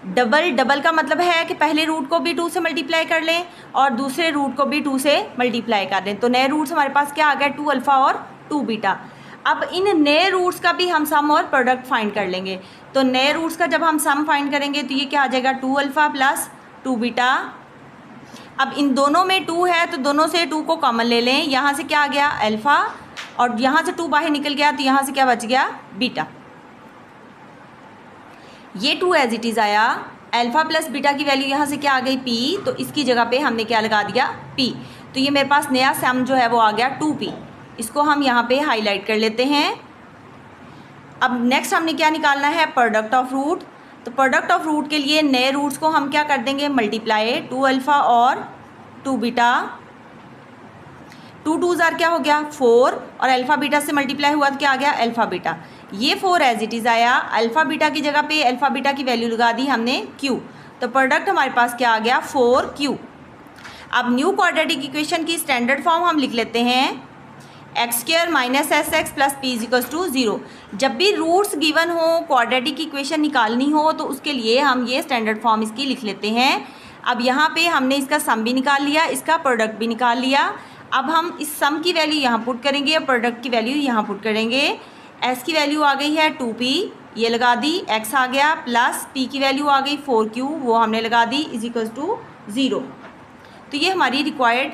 डबल। डबल का मतलब है कि पहले रूट को भी 2 से मल्टीप्लाई कर लें और दूसरे रूट को भी 2 से मल्टीप्लाई कर लें। तो नए रूट्स हमारे पास क्या आ गया 2 अल्फ़ा और 2 बीटा। अब इन नए रूट्स का भी हम सम और प्रोडक्ट फाइंड कर लेंगे। तो नए रूट्स का जब हम सम फाइंड करेंगे तो ये क्या आ जाएगा 2 अल्फ़ा प्लस 2 बीटा। अब इन दोनों में 2 है तो दोनों से 2 को कॉमन ले लें, यहाँ से क्या आ गया अल्फ़ा और यहाँ से 2 बाहर निकल गया तो यहाँ से क्या बच गया बीटा। ये 2 एज इट इज़ आया। अल्फ़ा प्लस बीटा की वैल्यू यहाँ से क्या आ गई p, तो इसकी जगह पे हमने क्या लगा दिया p। तो ये मेरे पास नया सम जो है वो आ गया 2p। इसको हम यहाँ पे हाईलाइट कर लेते हैं। अब नेक्स्ट हमने क्या निकालना है प्रोडक्ट ऑफ रूट। तो प्रोडक्ट ऑफ रूट के लिए नए रूट्स को हम क्या कर देंगे मल्टीप्लाई, 2 अल्फ़ा और 2 बीटा। 2 2 क्या हो गया 4 और अल्फ़ा बीटा से मल्टीप्लाई हुआ तो क्या आ गया अल्फ़ा बीटा। ये 4 एज इट इज़ आया। अल्फ़ा बीटा की जगह पे अल्फ़ा बीटा की वैल्यू लगा दी हमने q, तो प्रोडक्ट हमारे पास क्या आ गया 4q। अब न्यू क्वाड्रेटिक इक्वेशन की स्टैंडर्ड फॉर्म हम लिख लेते हैं x² - sx + p = 0। जब भी रूट्स गिवन हो, क्वाड्रेटिक इक्वेशन निकालनी हो तो उसके लिए हम ये स्टैंडर्ड फॉर्म इसकी लिख लेते हैं। अब यहाँ पे हमने इसका सम भी निकाल लिया, इसका प्रोडक्ट भी निकाल लिया। अब हम इस सम की वैल्यू यहाँ पुट करेंगे और प्रोडक्ट की वैल्यू यहाँ पुट करेंगे। s की वैल्यू आ गई है 2p, ये लगा दी, x आ गया प्लस p की वैल्यू आ गई 4q, वो हमने लगा दी = 0। तो ये हमारी रिक्वायर्ड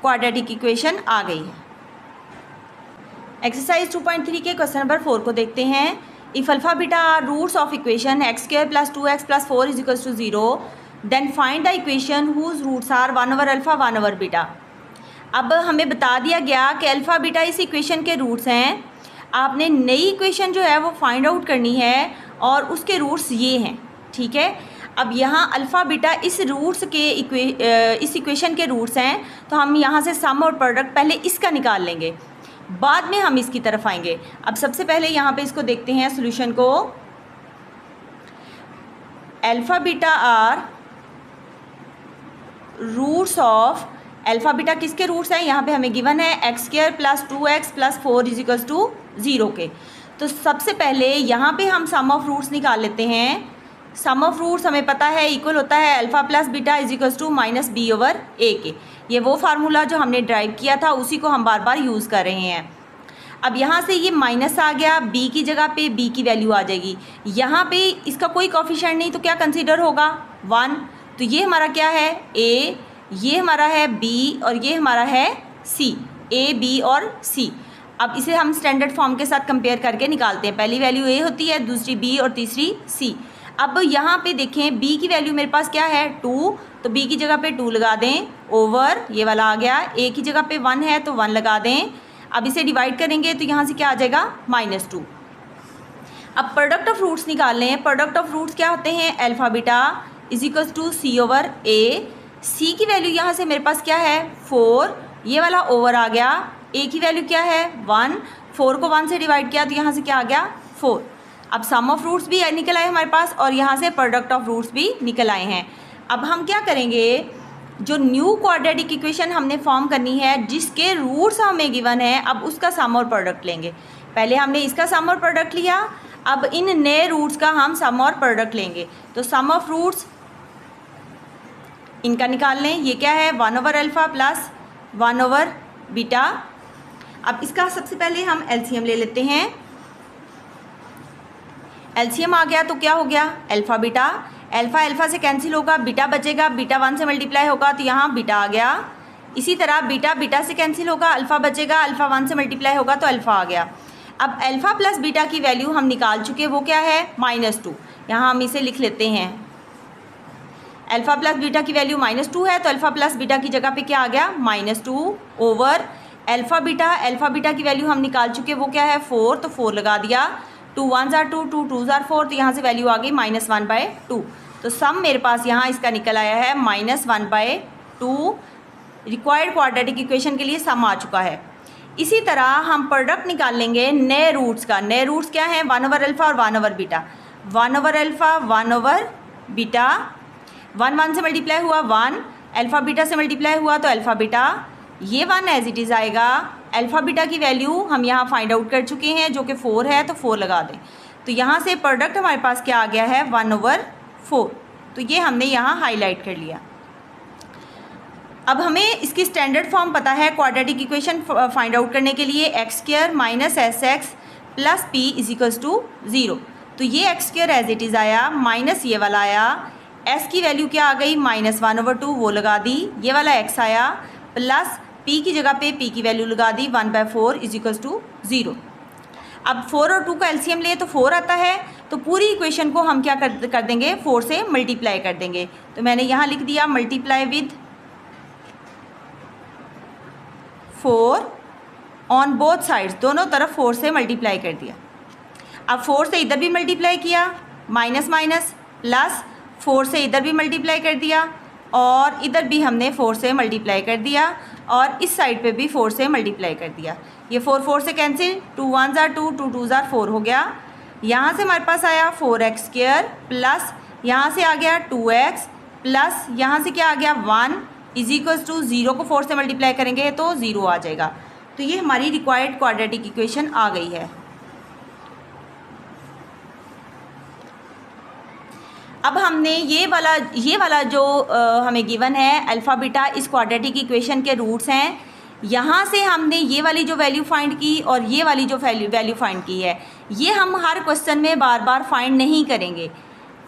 क्वाड्रेटिक इक्वेशन आ गई है। एक्सरसाइज 2.3 के क्वेश्चन नंबर 4 को देखते हैं। If alpha beta are roots of equation x² + 2x + 4 = 0, then find the equation whose roots are 1/अल्फ़ा 1/बीटा। अब हमें बता दिया गया कि अल्फ़ा बीटा इस इक्वेशन के रूट्स हैं। आपने नई इक्वेशन जो है वो फाइंड आउट करनी है और उसके रूट्स ये हैं, ठीक है। अब यहाँ अल्फ़ा बीटा इस रूट्स के इस इक्वेशन के रूट्स हैं, तो हम यहाँ से सम और प्रोडक्ट पहले इसका निकाल लेंगे, बाद में हम इसकी तरफ आएंगे। अब सबसे पहले यहाँ पे इसको देखते हैं सॉल्यूशन को। Alpha beta are roots of, alpha beta किसके रूट्स हैं यहाँ पे हमें गिवन है x² + 2x + 4 = 0 के। तो सबसे पहले यहाँ पे हम सम ऑफ रूट्स निकाल लेते हैं। सम ऑफ रूट्स हमें पता है इक्वल होता है अल्फ़ा प्लस बीटा = -b/a के। ये वो फार्मूला जो हमने ड्राइव किया था उसी को हम बार बार यूज़ कर रहे हैं। अब यहाँ से ये माइनस आ गया, b की जगह पे b की वैल्यू आ जाएगी। यहाँ पे इसका कोई कोफिशिएंट नहीं तो क्या कंसीडर होगा 1। तो ये हमारा क्या है a, ये हमारा है b और ये हमारा है c, a b और c। अब इसे हम स्टैंडर्ड फॉर्म के साथ कंपेयर करके निकालते हैं। पहली वैल्यू a होती है, दूसरी b और तीसरी c। अब यहाँ पे देखें b की वैल्यू मेरे पास क्या है 2, तो b की जगह पे 2 लगा दें ओवर ये वाला आ गया। a की जगह पे 1 है तो 1 लगा दें। अब इसे डिवाइड करेंगे तो यहाँ से क्या आ जाएगा -2। अब प्रोडक्ट ऑफ रूट्स निकाल लें। प्रोडक्ट ऑफ रूट्स क्या होते हैं अल्फ़ा बीटा = c/a। c की वैल्यू यहाँ से मेरे पास क्या है 4, ये वाला ओवर आ गया। a की वैल्यू क्या है 1, 4 को 1 से डिवाइड किया तो यहाँ से क्या आ गया 4। अब सम ऑफ रूट्स भी निकल आए हमारे पास और यहाँ से प्रोडक्ट ऑफ रूट्स भी निकल आए हैं। अब हम क्या करेंगे, जो न्यू क्वाड्रेटिक इक्वेशन हमने फॉर्म करनी है जिसके रूट्स हमें गिवन है, अब उसका सम और प्रोडक्ट लेंगे। पहले हमने इसका सम और प्रोडक्ट लिया, अब इन नए रूट्स का हम सम और प्रोडक्ट लेंगे। तो सम ऑफ रूट्स इनका निकाल लें। ये क्या है 1/अल्फ़ा प्लस 1/बीटा। अब इसका सबसे पहले हम एलसीएम ले लेते हैं। एलसीएम आ गया तो क्या हो गया अल्फ़ा बीटा। अल्फ़ा अल्फ़ा से कैंसिल होगा, बीटा बचेगा, बीटा 1 से मल्टीप्लाई होगा तो यहाँ बीटा आ गया। इसी तरह बीटा बीटा से कैंसिल होगा, अल्फ़ा बचेगा, अल्फ़ा 1 से मल्टीप्लाई होगा तो अल्फ़ा आ गया। अब अल्फ़ा प्लस बीटा की वैल्यू हम निकाल चुके, वो क्या है -2। यहाँ हम इसे लिख लेते हैं। अल्फ़ा प्लस बीटा की वैल्यू -2 है तो अल्फ़ा प्लस बीटा की जगह पे क्या आ गया -2 ओवर अल्फ़ा बीटा की वैल्यू हम निकाल चुके, वो क्या है 4, तो 4 लगा दिया। 2 1s are 2, 2 2s are 4, तो यहाँ से वैल्यू आ गई -1/2। तो सम मेरे पास यहाँ इसका निकल आया है -1/2। रिक्वायर्ड क्वाड्रेटिक इक्वेशन के लिए सम आ चुका है। इसी तरह हम प्रोडक्ट निकाल लेंगे नए रूट्स का। नए रूट्स क्या हैं 1/अल्फ़ा और 1/बीटा। 1/अल्फ़ा 1/बीटा, 1 1 से मल्टीप्लाई हुआ 1, अल्फ़ा बीटा से मल्टीप्लाई हुआ तो अल्फ़ा बीटा, ये 1 एज इट इज़ आएगा। अल्फ़ा बीटा की वैल्यू हम यहाँ फाइंड आउट कर चुके हैं जो कि 4 है, तो 4 लगा दें। तो यहाँ से प्रोडक्ट हमारे पास क्या आ गया है 1/4। तो ये हमने यहाँ हाईलाइट कर लिया। अब हमें इसकी स्टैंडर्ड फॉर्म पता है क्वाड्रेटिक इक्वेशन फाइंड आउट करने के लिए, x² - sx + p = 0। तो ये x² एज इट इज़ आया, माइनस ये वाला आया, s की वैल्यू क्या आ गई -1/2, वो लगा दी। ये वाला x आया प्लस p की जगह पे p की वैल्यू लगा दी 1/4 = 0। अब 4 और 2 का एलसीएम ले तो 4 आता है, तो पूरी इक्वेशन को हम क्या कर देंगे 4 से मल्टीप्लाई कर देंगे। तो मैंने यहाँ लिख दिया multiply with 4 on both sides, दोनों तरफ 4 से मल्टीप्लाई कर दिया। अब 4 से इधर भी मल्टीप्लाई किया, माइनस माइनस प्लस 4 से इधर भी मल्टीप्लाई कर दिया और इधर भी हमने 4 से मल्टीप्लाई कर दिया और इस साइड पे भी 4 से मल्टीप्लाई कर दिया। ये 4 4 से cancel, 2 1s are 2, 2 2s are 4 हो गया। यहाँ से हमारे पास आया 4x² प्लस यहाँ से आ गया 2x प्लस यहाँ से क्या आ गया 1 = 0 को 4 से मल्टीप्लाई करेंगे तो 0 आ जाएगा। तो ये हमारी रिक्वायर्ड क्वाड्रेटिक इक्वेशन आ गई है। अब हमने ये वाला जो हमें गिवन है अल्फ़ा बीटा, इस क्वाड्रेटिक इक्वेशन के रूट्स हैं। यहाँ से हमने ये वाली जो वैल्यू फाइंड की और ये वाली जो वैल्यू फाइंड की है, ये हम हर क्वेश्चन में बार बार फाइंड नहीं करेंगे।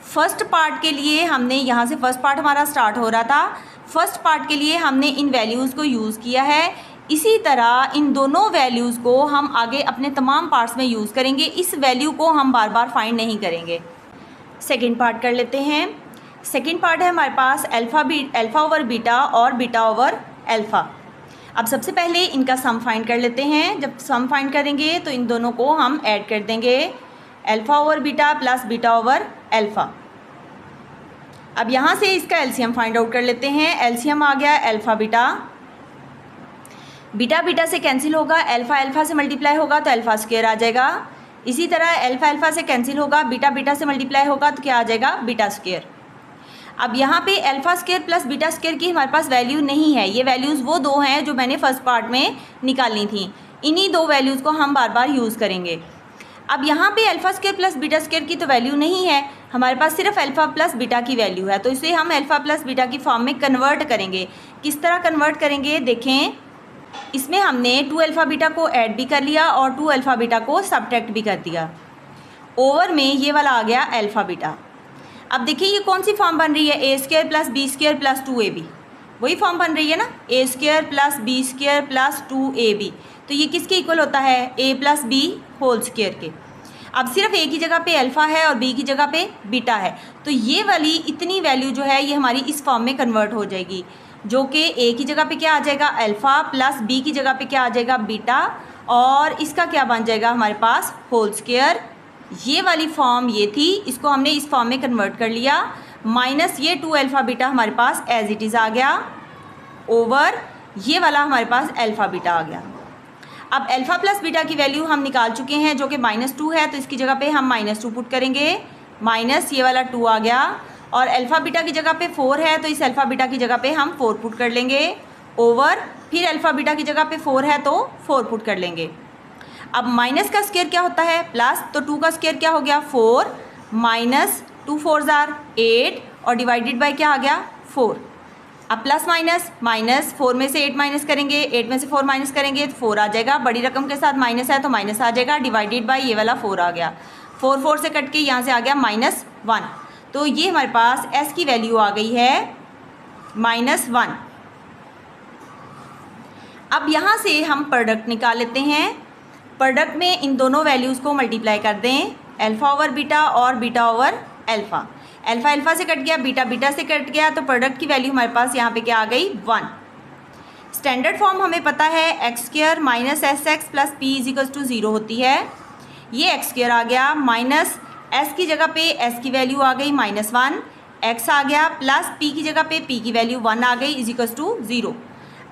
फर्स्ट पार्ट के लिए हमने यहाँ से फर्स्ट पार्ट हमारा स्टार्ट हो रहा था, फर्स्ट पार्ट के लिए हमने इन वैल्यूज़ को यूज़ किया है। इसी तरह इन दोनों वैल्यूज़ को हम आगे अपने तमाम पार्ट्स में यूज़ करेंगे। इस वैल्यू को हम बार बार फाइंड नहीं करेंगे। सेकेंड पार्ट कर लेते हैं। सेकेंड पार्ट है हमारे पास अल्फ़ा ओवर बीटा और बीटा ओवर अल्फ़ा। अब सबसे पहले इनका सम फाइंड कर लेते हैं। जब सम फाइंड करेंगे तो इन दोनों को हम ऐड कर देंगे, alpha over beta plus beta over alpha. अब यहाँ से इसका एलसीएम फाइंड आउट कर लेते हैं। एलसीएम आ गया अल्फ़ा बीटा, बीटा बीटा से कैंसिल होगा, अल्फ़ा अल्फ़ा से मल्टीप्लाई होगा तो अल्फ़ा स्क्वायर आ जाएगा। इसी तरह अल्फ़ा अल्फ़ा से कैंसिल होगा, बीटा बीटा से मल्टीप्लाई होगा तो क्या आ जाएगा बीटा स्क्वायर। अब यहाँ पे alpha square plus beta square की हमारे पास वैल्यू नहीं है। ये वैल्यूज़ वो दो हैं जो मैंने फर्स्ट पार्ट में निकालनी थी। इन्हीं दो वैल्यूज़ को हम बार बार यूज़ करेंगे। अब यहाँ पे alpha square plus beta square की तो वैल्यू नहीं है, हमारे पास सिर्फ अल्फ़ा प्लस बीटा की वैल्यू है, तो इसे हम अल्फ़ा प्लस बीटा की फॉर्म में कन्वर्ट करेंगे। किस तरह कन्वर्ट करेंगे देखें, इसमें हमने 2 अल्फ़ा बीटा को ऐड भी कर लिया और 2 अल्फ़ा बीटा को सब्ट्रैक्ट भी कर दिया। ओवर में ये वाला आ गया अल्फ़ा बीटा। अब देखिए ये कौन सी फॉर्म बन रही है, a square plus B square plus 2ab, वही फॉर्म बन रही है ना, a square plus B square plus 2ab। तो ये किसके इक्वल होता है a plus B whole square के। अब सिर्फ a की जगह पे अल्फ़ा है और b की जगह पे बीटा है, तो ये वाली इतनी वैल्यू जो है ये हमारी इस फॉर्म में कन्वर्ट हो जाएगी, जो कि a की जगह पे क्या आ जाएगा अल्फ़ा प्लस b की जगह पे क्या आ जाएगा बीटा और इसका क्या बन जाएगा हमारे पास होल स्क्वायर। ये वाली फॉर्म ये थी, इसको हमने इस फॉर्म में कन्वर्ट कर लिया, माइनस ये 2 अल्फ़ा बीटा हमारे पास एज इट इज़ आ गया ओवर ये वाला हमारे पास अल्फ़ा बीटा आ गया। अब अल्फ़ा प्लस बीटा की वैल्यू हम निकाल चुके हैं जो कि -2 है, तो इसकी जगह पे हम -2 पुट करेंगे, माइनस ये वाला 2 आ गया और अल्फ़ा बीटा की जगह पे 4 है तो इस अल्फ़ा बीटा की जगह पे हम 4 पुट कर लेंगे ओवर फिर अल्फ़ा बीटा की जगह पे 4 है तो 4 पुट कर लेंगे। अब माइनस का स्क्वायर क्या होता है प्लस, तो 2 का स्क्वायर क्या हो गया 4 माइनस 2 4s are 8 और डिवाइडेड बाय क्या आ गया 4। अब प्लस माइनस, माइनस 4 में से 8 माइनस करेंगे, 8 में से 4 माइनस करेंगे तो 4 आ जाएगा, बड़ी रकम के साथ माइनस है तो माइनस आ जाएगा, डिवाइडेड बाय ये वाला 4 आ गया, 4 से कट के यहाँ से आ गया -1। तो ये हमारे पास s की वैल्यू आ गई है -1। अब यहाँ से हम प्रोडक्ट निकाल लेते हैं। प्रोडक्ट में इन दोनों वैल्यूज़ को मल्टीप्लाई कर दें, अल्फ़ा ओवर बीटा और beta over alpha. Alpha alpha से कट गया, बीटा बीटा से कट गया, तो प्रोडक्ट की वैल्यू हमारे पास यहाँ पे क्या आ गई 1। स्टैंडर्ड फॉर्म हमें पता है x² minus sx plus p equals to 0 होती है। ये x² आ गया, माइनस s की जगह पे s की वैल्यू आ गई -1, x आ गया, प्लस p की जगह पे p की वैल्यू 1 आ गई इजिकल्स टू 0।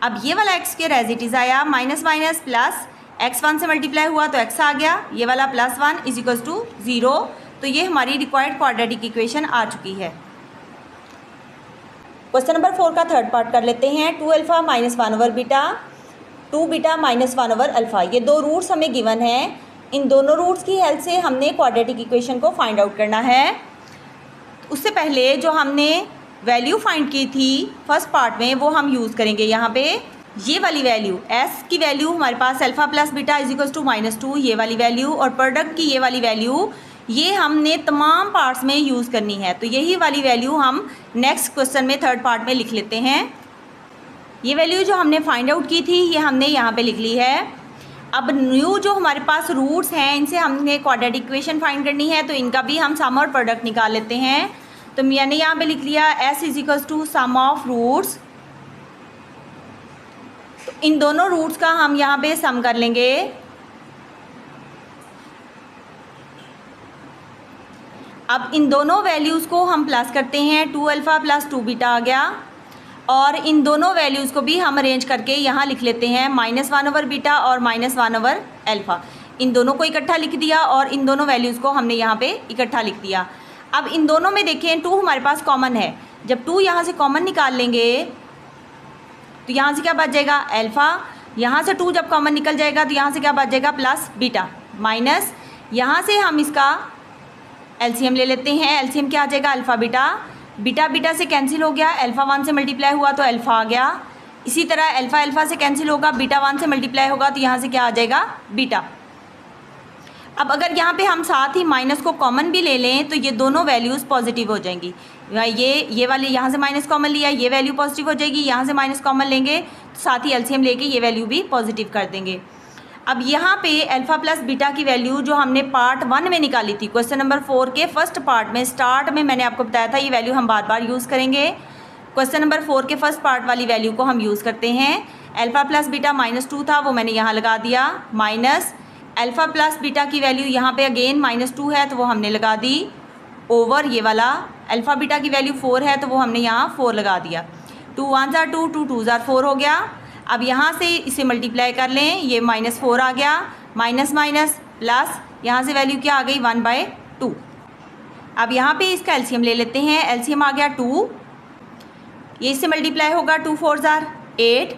अब ये वाला x² एज इट इज़ आया, माइनस माइनस प्लस x1 से मल्टीप्लाई हुआ तो x आ गया, ये वाला +1 इजिकल्स टू 0। तो ये हमारी रिक्वायर्ड क्वाड्रेटिक इक्वेशन आ चुकी है। क्वेश्चन नंबर 4 का थर्ड पार्ट कर लेते हैं। 2α minus 1 over beta, 2 beta minus 1 over alpha, ये दो रूट्स हमें गिवन हैं। इन दोनों रूट्स की हेल्प से हमने क्वाड्रेटिक इक्वेशन को फाइंड आउट करना है। उससे पहले जो हमने वैल्यू फाइंड की थी फर्स्ट पार्ट में वो हम यूज़ करेंगे यहाँ पे। ये वाली वैल्यू s की वैल्यू हमारे पास alpha plus beta equals to -2, ये वाली वैल्यू, और प्रोडक्ट की ये वाली वैल्यू, ये हमने तमाम पार्ट्स में यूज़ करनी है। तो यही वाली वैल्यू हम नेक्स्ट क्वेश्चन में थर्ड पार्ट में लिख लेते हैं। ये वैल्यू जो हमने फाइंड आउट की थी ये हमने यहाँ पे लिख ली है। अब न्यू जो हमारे पास रूट्स हैं इनसे हमने क्वाड्रेटिक इक्वेशन फाइंड करनी है, तो इनका भी हम सम और प्रोडक्ट निकाल लेते हैं। तो मैंने यहाँ पे लिख लिया s equals to sum of roots. तो इन दोनों रूट्स का हम यहाँ पे सम कर लेंगे। अब इन दोनों वैल्यूज़ को हम प्लस करते हैं, 2α प्लस 2 बीटा आ गया, और इन दोनों वैल्यूज़ को भी हम अरेंज करके यहाँ लिख लेते हैं -1 ओवर बीटा और -1 ओवर अल्फ़ा। इन दोनों को इकट्ठा लिख दिया और इन दोनों वैल्यूज़ को हमने यहाँ पे इकट्ठा लिख दिया। अब इन दोनों में देखें 2 हमारे पास कॉमन है, जब 2 यहाँ से कॉमन निकाल लेंगे तो यहाँ से क्या बच जाएगा अल्फ़ा, यहाँ से 2 जब कॉमन निकल जाएगा तो यहाँ से क्या बच जाएगा प्लस बीटा, माइनस यहाँ से हम इसका एलसीएम ले लेते हैं। एलसीएम क्या आ जाएगा अल्फ़ा बीटा, बीटा बीटा से कैंसिल हो गया, अल्फ़ा 1 से मल्टीप्लाई हुआ तो अल्फ़ा आ गया। इसी तरह अल्फ़ा अल्फ़ा से कैंसिल होगा, बीटा 1 से मल्टीप्लाई होगा तो यहाँ से क्या आ जाएगा बीटा। अब अगर यहाँ पे हम साथ ही माइनस को कॉमन भी ले लें तो ये दोनों वैल्यूज़ पॉजिटिव हो जाएंगी। ये वाली यहाँ से माइनस कॉमन लिया, ये वैल्यू पॉजिटिव हो जाएगी, यहाँ से माइनस कॉमन लेंगे तो साथ ही एलसीएम लेके ये वैल्यू भी पॉजिटिव कर देंगे। अब यहाँ पे अल्फ़ा प्लस बीटा की वैल्यू जो हमने पार्ट 1 में निकाली थी, क्वेश्चन नंबर 4 के फर्स्ट पार्ट में स्टार्ट में मैंने आपको बताया था ये वैल्यू हम बार बार यूज़ करेंगे। क्वेश्चन नंबर 4 के फर्स्ट पार्ट वाली वैल्यू को हम यूज़ करते हैं। अल्फ़ा प्लस बीटा -2 था वो मैंने यहाँ लगा दिया, माइनस अल्फ़ा प्लस बीटा की वैल्यू यहाँ पे अगेन -2 है तो वो हमने लगा दी, ओवर ये वाला अल्फ़ा बीटा की वैल्यू 4 है तो वो हमने यहाँ 4 लगा दिया। 2 1 ज़ा 2, 2 2 ज़ा 4 हो गया। अब यहाँ से इसे मल्टीप्लाई कर लें, ये -4 आ गया, माइनस माइनस प्लस यहाँ से वैल्यू क्या आ गई 1/2। अब यहाँ पे इसका एलसीएम ले लेते हैं। एलसीएम आ गया 2, ये इससे मल्टीप्लाई होगा 2 4 ज़ा 8,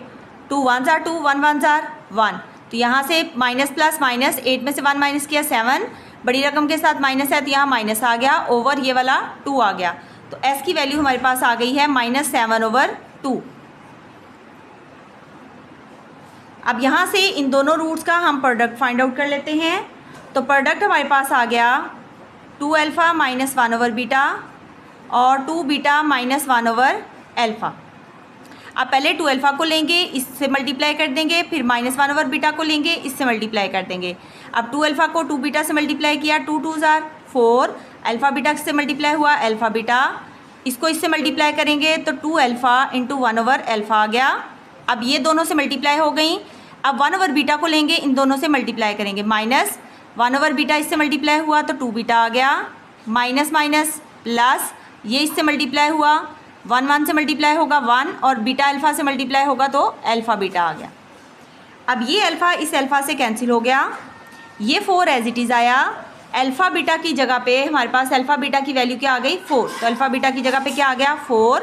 2 1 ज़ा 2, 1 1 ज़ा 1। तो यहाँ से माइनस प्लस माइनस, 8 में से 1 माइनस किया 7, बड़ी रकम के साथ माइनस है तो यहाँ माइनस आ गया, ओवर ये वाला 2 आ गया। तो s की वैल्यू हमारे पास आ गई है -7/2। अब यहाँ से इन दोनों रूट्स का हम प्रोडक्ट फाइंड आउट कर लेते हैं। तो प्रोडक्ट हमारे पास आ गया 2α माइनस 1 ओवर बीटा और 2 बीटा माइनस 1 ओवर अल्फ़ा। अब पहले 2α को लेंगे, इससे मल्टीप्लाई कर देंगे, फिर -1 ओवर बीटा को लेंगे, इससे मल्टीप्लाई कर देंगे। अब 2α को 2 बीटा से मल्टीप्लाई किया, 2 2 ज़ा 4, अल्फ़ा बीटा से मल्टीप्लाई हुआ अल्फ़ा बीटा, इसको इससे मल्टीप्लाई करेंगे तो 2α × 1 ओवर अल्फ़ा आ गया। अब ये दोनों से मल्टीप्लाई हो गई। अब 1 ओवर बीटा को लेंगे, इन दोनों से मल्टीप्लाई करेंगे, -1 ओवर बीटा इससे मल्टीप्लाई हुआ तो 2 बीटा आ गया, माइनस माइनस प्लस ये इससे मल्टीप्लाई हुआ, 1 1 से मल्टीप्लाई होगा 1 और बीटा अल्फ़ा से मल्टीप्लाई होगा तो अल्फ़ा बीटा आ गया। अब ये अल्फ़ा इस अल्फ़ा से कैंसिल हो गया, ये 4 एज इट इज़ आया। अल्फ़ा बीटा की जगह पे हमारे पास अल्फ़ा बीटा की वैल्यू क्या आ गई 4, तो अल्फ़ा बीटा की जगह पे क्या आ गया 4,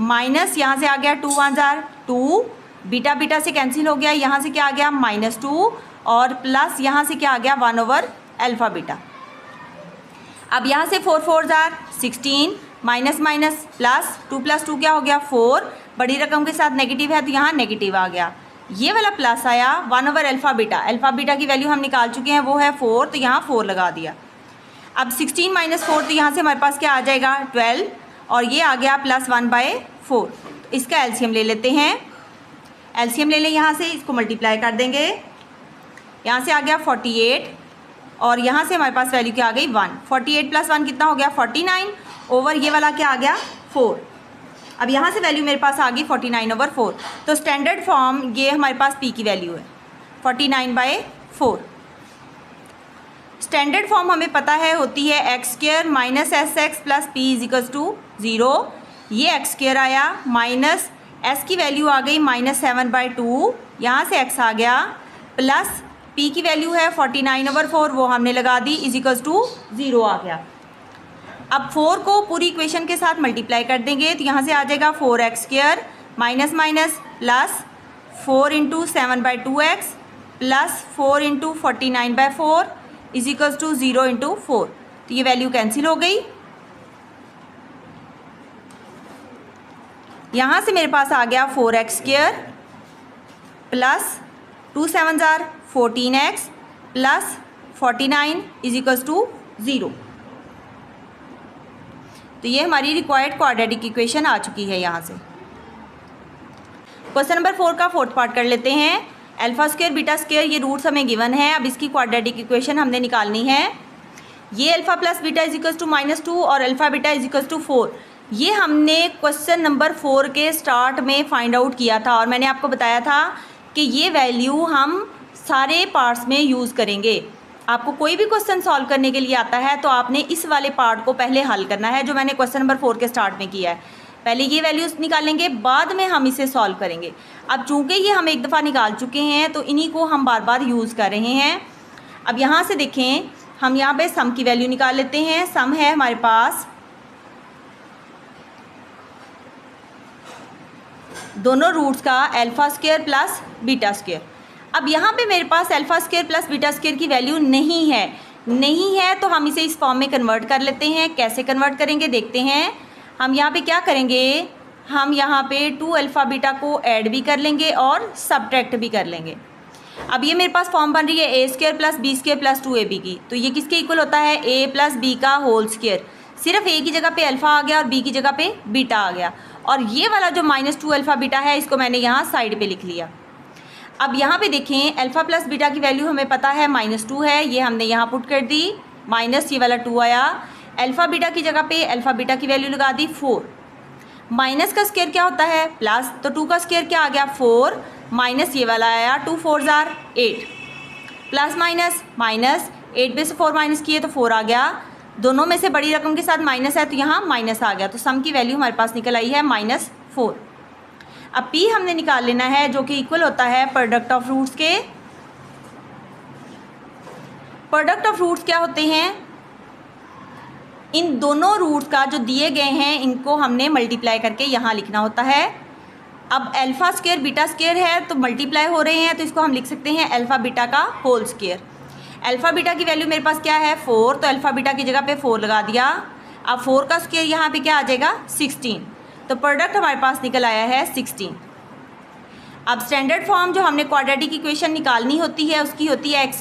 माइनस यहाँ से आ गया 2 1 ज़ा 2, बीटा बीटा से कैंसिल हो गया, यहाँ से क्या आ गया -2 और प्लस यहाँ से क्या आ गया 1 ओवर अल्फ़ा बीटा। अब यहाँ से 4 4 ज़ा 16, माइनस माइनस प्लस 2 + 2 क्या हो गया 4, बड़ी रकम के साथ नेगेटिव है तो यहाँ नेगेटिव आ गया। ये वाला प्लस आया 1/अल्फ़ा बीटा। अल्फ़ा बीटा की वैल्यू हम निकाल चुके हैं, वो है 4, तो यहाँ 4 लगा दिया। अब 16 - 4, तो यहाँ से हमारे पास क्या आ जाएगा 12, और ये आ गया प्लस 1/4। इसका एलसीएम ले लेते हैं। एलसीएम ले लें यहाँ से, इसको मल्टीप्लाई कर देंगे। यहाँ से आ गया 48, और यहाँ से हमारे पास वैल्यू क्या आ गई 1। 48 + 1 कितना हो गया 49, ओवर ये वाला क्या आ गया 4। अब यहाँ से वैल्यू मेरे पास आ गई 49/4। तो स्टैंडर्ड फॉर्म ये हमारे पास पी की वैल्यू है 49/4। स्टैंडर्ड फॉर्म हमें पता है होती है x² - sx + p = 0। ये x² आया, माइनस s की वैल्यू आ गई -7/2, यहाँ से x आ गया, प्लस p की वैल्यू है 49/4, वो हमने लगा दी, = 0 आ गया। अब 4 को पूरी इक्वेशन के साथ मल्टीप्लाई कर देंगे तो यहाँ से आ जाएगा 4x² minus minus plus 4 × 7/2x plus 4 × 49/4 = 0 × 4। तो ये वैल्यू कैंसिल हो गई। यहाँ से मेरे पास आ गया 4x² प्लस 2 7 14x प्लस 49 = 0। तो ये हमारी रिक्वायर्ड क्वाड्रेटिक इक्वेशन आ चुकी है। यहाँ से क्वेश्चन नंबर 4 का 4th पार्ट कर लेते हैं। α² β² ये रूट्स हमें गिवन है। अब इसकी क्वाड्रेटिक इक्वेशन हमने निकालनी है। ये अल्फ़ा प्लस बीटा = -2 और अल्फ़ा बीटा = 4, ये हमने क्वेश्चन नंबर 4 के स्टार्ट में फाइंड आउट किया था, और मैंने आपको बताया था कि ये वैल्यू हम सारे पार्ट्स में यूज़ करेंगे। आपको कोई भी क्वेश्चन सॉल्व करने के लिए आता है तो आपने इस वाले पार्ट को पहले हल करना है, जो मैंने क्वेश्चन नंबर 4 के स्टार्ट में किया है। पहले ये वैल्यूज़ निकालेंगे, बाद में हम इसे सॉल्व करेंगे। अब चूंकि ये हम एक दफ़ा निकाल चुके हैं तो इन्हीं को हम बार बार यूज़ कर रहे हैं। अब यहाँ से देखें, हम यहाँ पे सम की वैल्यू निकाल लेते हैं। सम है हमारे पास दोनों रूट्स का α² प्लस β²। अब यहाँ पे मेरे पास α² प्लस β² की वैल्यू नहीं है तो हम इसे इस फॉर्म में कन्वर्ट कर लेते हैं। कैसे कन्वर्ट करेंगे देखते हैं। हम यहाँ पे क्या करेंगे, हम यहाँ पे 2α β को ऐड भी कर लेंगे और सब्ट्रैक्ट भी कर लेंगे। अब ये मेरे पास फॉर्म बन रही है a² + b² + 2ab की, तो ये किसके इक्वल होता है a + b का होल स्क्वायर। सिर्फ a की जगह पे अल्फ़ा आ गया और b की जगह पे बीटा आ गया, और ये वाला जो -2α β है इसको मैंने यहाँ साइड पे लिख लिया। अब यहाँ पे देखें, अल्फ़ा प्लस बीटा की वैल्यू हमें पता है -2 है, ये हमने यहाँ पुट कर दी, माइनस ये वाला 2 आया। अल्फ़ा बीटा की जगह पे अल्फ़ा बीटा की वैल्यू लगा दी 4। माइनस का स्क्वायर क्या होता है प्लस, तो 2 का स्क्वायर क्या आ गया 4, माइनस ये वाला आया 2 4 8, प्लस माइनस माइनस 8 में से 4 माइनस किए तो 4 आ गया। दोनों में से बड़ी रकम के साथ माइनस है तो यहाँ माइनस आ गया, तो सम की वैल्यू हमारे पास निकल आई है -4। अब p हमने निकाल लेना है, जो कि इक्वल होता है प्रोडक्ट ऑफ रूट्स के। प्रोडक्ट ऑफ रूट्स क्या होते हैं, इन दोनों रूट्स का जो दिए गए हैं इनको हमने मल्टीप्लाई करके यहाँ लिखना होता है। अब α² β² है तो मल्टीप्लाई हो रहे हैं, तो इसको हम लिख सकते हैं अल्फ़ा बीटा का होल स्क्वायर। अल्फ़ा बीटा की वैल्यू मेरे पास क्या है 4, तो अल्फ़ा बीटा की जगह पे 4 लगा दिया। अब 4 का स्क्वायर यहाँ पे क्या आ जाएगा 16, तो प्रोडक्ट हमारे पास निकल आया है 16। अब स्टैंडर्ड फॉर्म जो हमने क्वाड्रेटिक इक्वेशन निकालनी होती है उसकी होती है x² -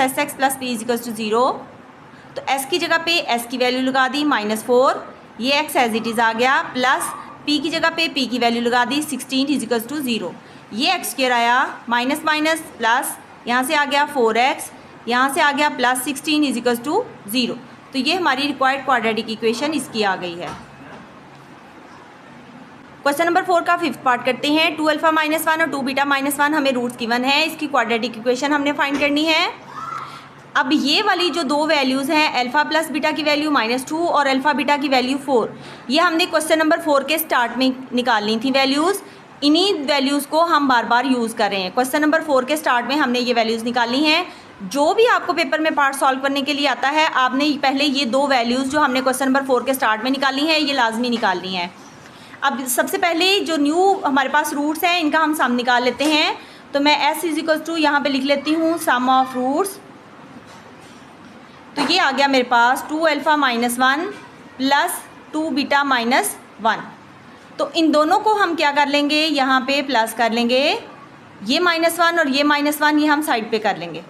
sx + p = 0। तो s की जगह पे s की वैल्यू लगा दी -4, ये x एज इट इज़ आ गया, प्लस p की जगह पे p की वैल्यू लगा दी 16 = 0। ये x² आया, माइनस माइनस प्लस, यहाँ से आ गया 4x, यहाँ से आ गया प्लस 16 = 0। तो ये हमारी रिक्वायर्ड क्वाड्रेटिक इक्वेशन इसकी आ गई है। क्वेश्चन नंबर 4 का 5th पार्ट करते हैं। 2α - 1 और 2β - 1 हमें रूट्स गिवन है, इसकी क्वाड्रेटिक इक्वेशन हमने फाइंड करनी है। अब ये वाली जो दो वैल्यूज़ हैं अल्फ़ा प्लस बीटा की वैल्यू -2 और अल्फ़ा बीटा की वैल्यू 4, ये हमने क्वेश्चन नंबर 4 के स्टार्ट में निकालनी थी वैल्यूज़। इन्हीं वैल्यूज़ को हम बार बार यूज़ कर रहे हैं। क्वेश्चन नंबर 4 के स्टार्ट में हमने ये वैल्यूज़ निकालनी हैं। जो भी आपको पेपर में पार्ट सॉल्व करने के लिए आता है, आपने पहले ये दो वैल्यूज़ जो हमने क्वेश्चन नंबर 4 के स्टार्ट में निकाली हैं ये लाजमी निकालनी है। अब सबसे पहले जो न्यू हमारे पास रूट्स हैं इनका हम सम निकाल लेते हैं। तो मैं s = यहाँ पे लिख लेती हूँ सम ऑफ रूट्स। तो ये आ गया मेरे पास 2α - 1 + 2β - 1। तो इन दोनों को हम क्या कर लेंगे, यहाँ पे प्लस कर लेंगे, ये -1 और ये -1 ये हम साइड पे कर लेंगे।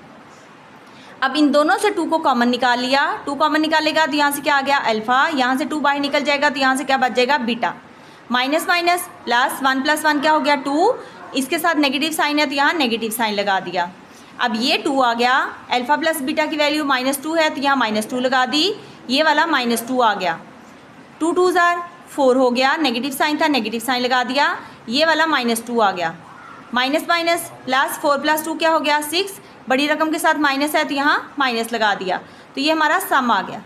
अब इन दोनों से 2 को कॉमन निकाल लिया, 2 कॉमन निकालेगा तो यहाँ से क्या आ गया अल्फ़ा, यहाँ से 2 बाहर निकल जाएगा तो यहाँ से क्या बच जाएगा बीटा। माइनस माइनस प्लस, 1 + 1 क्या हो गया 2, इसके साथ नेगेटिव साइन है तो यहाँ नेगेटिव साइन लगा दिया। अब ये 2 आ गया, अल्फ़ा प्लस बीटा की वैल्यू -2 है तो यहाँ -2 लगा दी, ये वाला -2 आ गया, 2 2 4 हो गया, नेगेटिव साइन था नेगेटिव साइन लगा दिया, ये वाला -2 आ गया। माइनस माइनस प्लस, 4 + 2 क्या हो गया 6, बड़ी रकम के साथ माइनस है तो यहाँ माइनस लगा दिया, तो ये हमारा सम आ गया।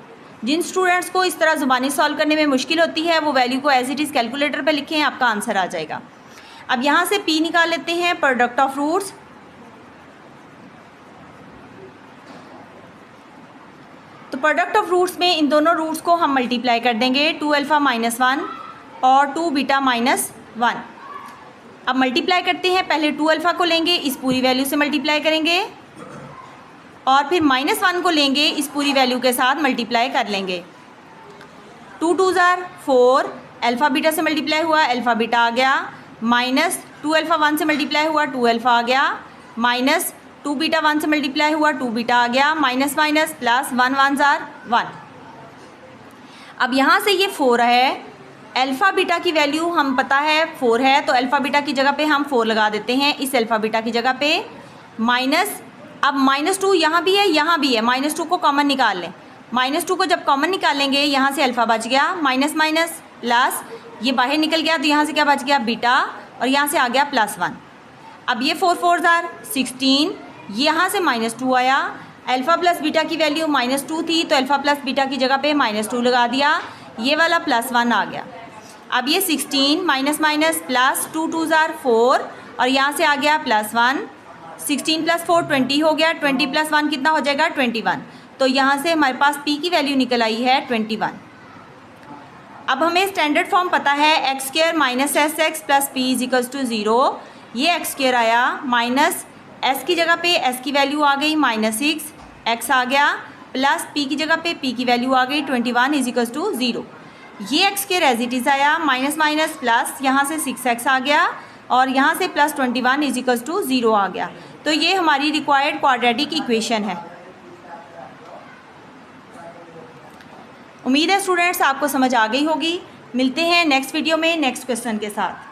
जिन स्टूडेंट्स को इस तरह ज़ुबानी सॉल्व करने में मुश्किल होती है वो वैल्यू को एज इट इज़ कैलकुलेटर पे लिखें, आपका आंसर आ जाएगा। अब यहाँ से P निकाल लेते हैं, प्रोडक्ट ऑफ रूट्स। तो प्रोडक्ट ऑफ रूट्स में इन दोनों रूट्स को हम मल्टीप्लाई कर देंगे, 2α - 1 और 2β - 1। अब मल्टीप्लाई करते हैं, पहले 2α को लेंगे, इस पूरी वैल्यू से मल्टीप्लाई करेंगे और फिर -1 को लेंगे, इस पूरी वैल्यू के साथ मल्टीप्लाई कर लेंगे। 2 2 4, अल्फ़ा बीटा से मल्टीप्लाई हुआ अल्फ़ा बीटा आ गया, माइनस 2α 1 से मल्टीप्लाई हुआ 2α आ गया, माइनस 2β 1 से मल्टीप्लाई हुआ 2β आ गया, माइनस माइनस प्लस, 1 1 1। अब यहाँ से ये 4 है, अल्फ़ा बीटा की वैल्यू हम पता है 4 है तो अल्फ़ा बीटा की जगह पे हम 4 लगा देते हैं, इस अल्फ़ा बीटा की जगह पे माइनस, अब -2 यहाँ भी है यहाँ भी है, -2 को कॉमन निकाल लें, -2 को जब कॉमन निकालेंगे यहाँ से अल्फ़ा बच गया, माइनस माइनस प्लस, ये बाहर निकल गया तो यहाँ से क्या बच गया बीटा और यहाँ से आ गया +1। अब ये 4 4 16, यहाँ से -2 आया, अल्फ़ा प्लस बीटा की वैल्यू -2 थी तो अल्फ़ा प्लस बीटा की जगह पे -2 लगा दिया, ये वाला +1 आ गया। अब ये 16 माइनस माइनस प्लस, 2 2 4 और यहाँ से आ गया +1, 16 + 4 20 हो गया, 20 + 1 कितना हो जाएगा 21। तो यहाँ से हमारे पास P की वैल्यू निकल आई है 21। अब हमें स्टैंडर्ड फॉर्म पता है x² - sx + p = 0। ये x² आया, माइनस s की जगह पे s की वैल्यू आ गई -6, x आ गया, प्लस p की जगह पे p की वैल्यू आ गई 21 = 0। ये x² एज इट इज़ आया, माइनस माइनस प्लस, यहाँ से 6x आ गया और यहाँ से +21 = 0 आ गया। तो ये हमारी रिक्वायर्ड क्वाड्रेटिक इक्वेशन है। उम्मीद है स्टूडेंट्स आपको समझ आ गई होगी। मिलते हैं नेक्स्ट वीडियो में नेक्स्ट क्वेश्चन के साथ।